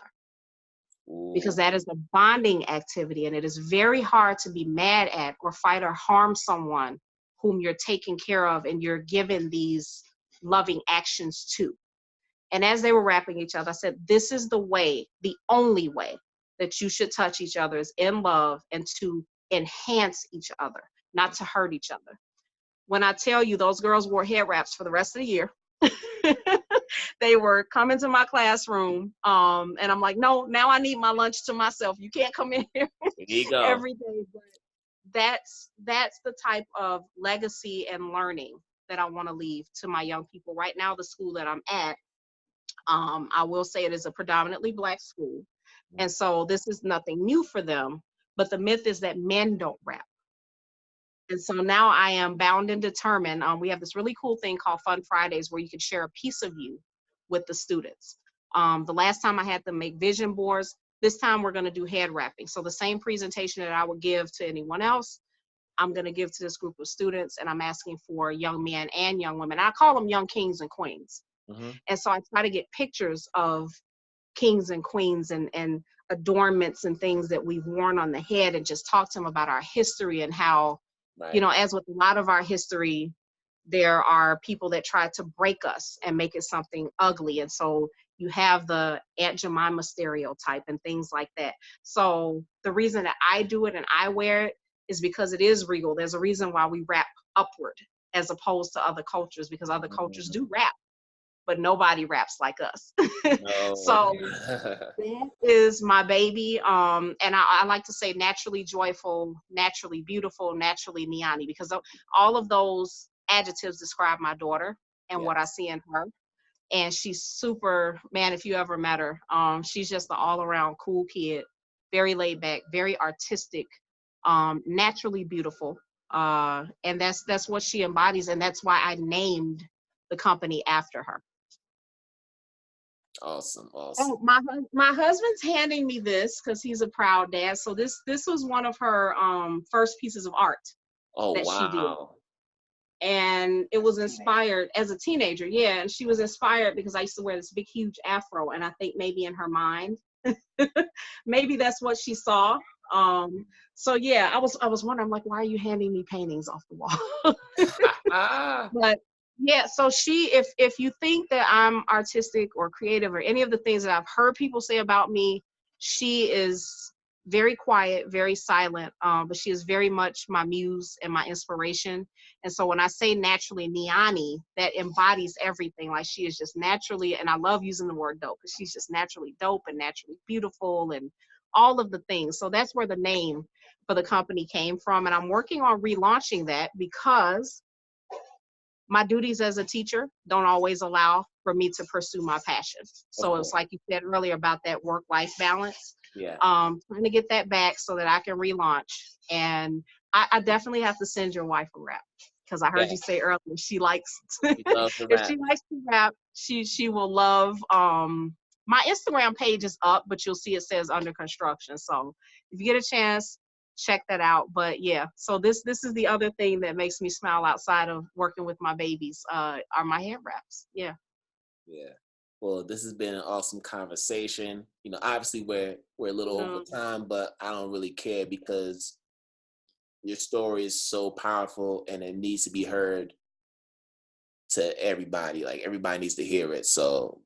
B: because that is a bonding activity. And it is very hard to be mad at or fight or harm someone whom you're taking care of and you're giving these loving actions to. And as they were wrapping each other, I said, this is the way, the only way that you should touch each other is in love and to enhance each other, not to hurt each other. When I tell you, those girls wore head wraps for the rest of the year. They were coming to my classroom, and I'm like, no, now I need my lunch to myself. You can't come in here every day. But that's the type of legacy and learning that I want to leave to my young people. Right now, the school that I'm at, I will say it is a predominantly Black school. And so this is nothing new for them. But the myth is that men don't rap. And so now I am bound and determined. We have this really cool thing called Fun Fridays where you can share a piece of you with the students. The last time I had them make vision boards, this time we're going to do head wrapping. So the same presentation that I would give to anyone else, I'm going to give to this group of students, and I'm asking for young men and young women. I call them young kings and queens. And so I try to get pictures of kings and queens and adornments and things that we've worn on the head, and just talk to them about our history and how, you know, as with a lot of our history, there are people that try to break us and make it something ugly. And so you have the Aunt Jemima stereotype and things like that. So the reason that I do it and I wear it is because it is regal. There's a reason why we wrap upward as opposed to other cultures, because other cultures do rap, but nobody raps like us. So that is my baby. And I like to say naturally joyful, naturally beautiful, naturally Niani, because all of those adjectives describe my daughter and what I see in her. And she's super, man, if you ever met her, she's just an all around cool kid, very laid back, very artistic, naturally beautiful. And that's what she embodies. And that's why I named the company after her.
A: Awesome.
B: Oh, my husband's handing me this because he's a proud dad. So this was one of her first pieces of art that she did. And it was inspired as a teenager. Yeah, and she was inspired because I used to wear this big, huge afro. And I think maybe in her mind, maybe that's what she saw. So yeah, I was wondering, I'm like, why are you handing me paintings off the wall? But yeah, so she, if you think that I'm artistic or creative or any of the things that I've heard people say about me, she is very quiet, very silent, but she is very much my muse and my inspiration. And so when I say naturally Niani, that embodies everything. Like she is just naturally, and I love using the word dope because she's just naturally dope and naturally beautiful and all of the things. So that's where the name for the company came from. And I'm working on relaunching that because my duties as a teacher don't always allow for me to pursue my passion. So it's like you said earlier about that work-life balance.
A: Yeah.
B: Trying to get that back so that I can relaunch. And I definitely have to send your wife a rap because I heard you say earlier she likes
A: She loves the
B: if
A: rap.
B: she likes to rap, she will love my Instagram page is up, but you'll see it says under construction. So if you get a chance, check that out. But yeah, so this is the other thing that makes me smile outside of working with my babies, are my head wraps. Yeah.
A: Yeah. Well, this has been an awesome conversation. You know, obviously we're a little over
B: No.
A: time, but I don't really care because your story is so powerful and it needs to be heard to everybody. Like everybody needs to hear it. So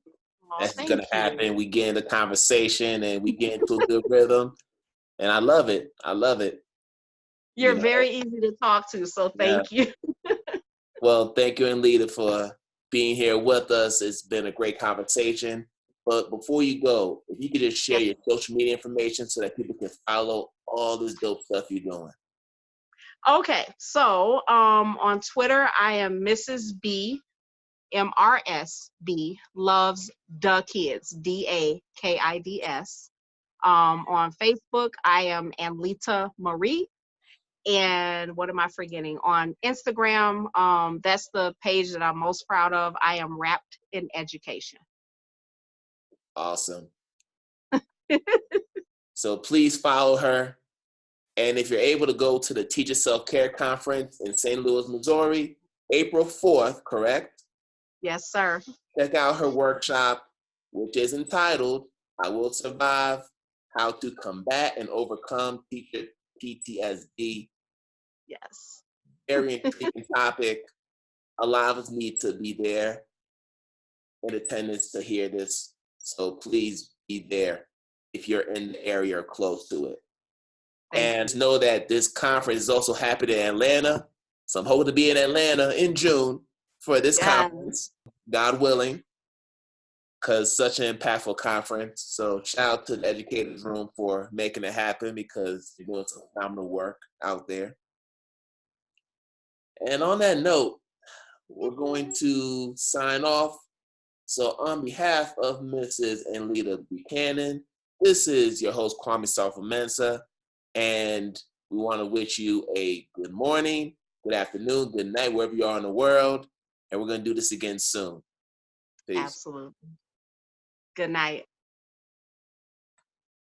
B: Oh,
A: that's
B: thank
A: gonna
B: you.
A: happen. We get in the conversation and we get into a good rhythm. And I love it. I love it.
B: You're
A: You know,
B: very easy to talk to, so
A: yeah.
B: thank you.
A: Well, thank you, Anleeta, for being here with us. It's been a great conversation. But before you go, if you could just share
B: Yes.
A: your social media information so that people can follow all this dope stuff you're doing.
B: Okay, so on Twitter I am Mrs. B MRSB loves the kids, DAKIDS. On Facebook, I am Anleeta Marie. And what am I forgetting? On Instagram, that's the page that I'm most proud of. I am wrapped in education.
A: Awesome. So please follow her. And if you're able to go to the Teacher Self-Care Conference in St. Louis, Missouri, April 4th, correct?
B: Yes, sir.
A: Check out her workshop, which is entitled, I Will Survive, How to Combat and Overcome Teacher PTSD.
B: Yes.
A: Very intriguing topic. A lot of us need to be there in attendance to hear this. So please be there if you're in the area or close to it.
B: Thank
A: And
B: you.
A: know that this conference is also happening in Atlanta. So I'm hoping to be in Atlanta in June for this
B: Yes.
A: conference, God willing, because such an impactful conference. So shout out to the Educators Room for making it happen because you're doing some phenomenal work out there. And on that note, we're going to sign off. So on behalf of Mrs. Anleeta Buchanan, this is your host, Kwame Sarfo-Mensah, and we want to wish you a good morning, good afternoon, good night, wherever you are in the world, and we're going to do this again soon. Peace.
B: Absolutely. Good night.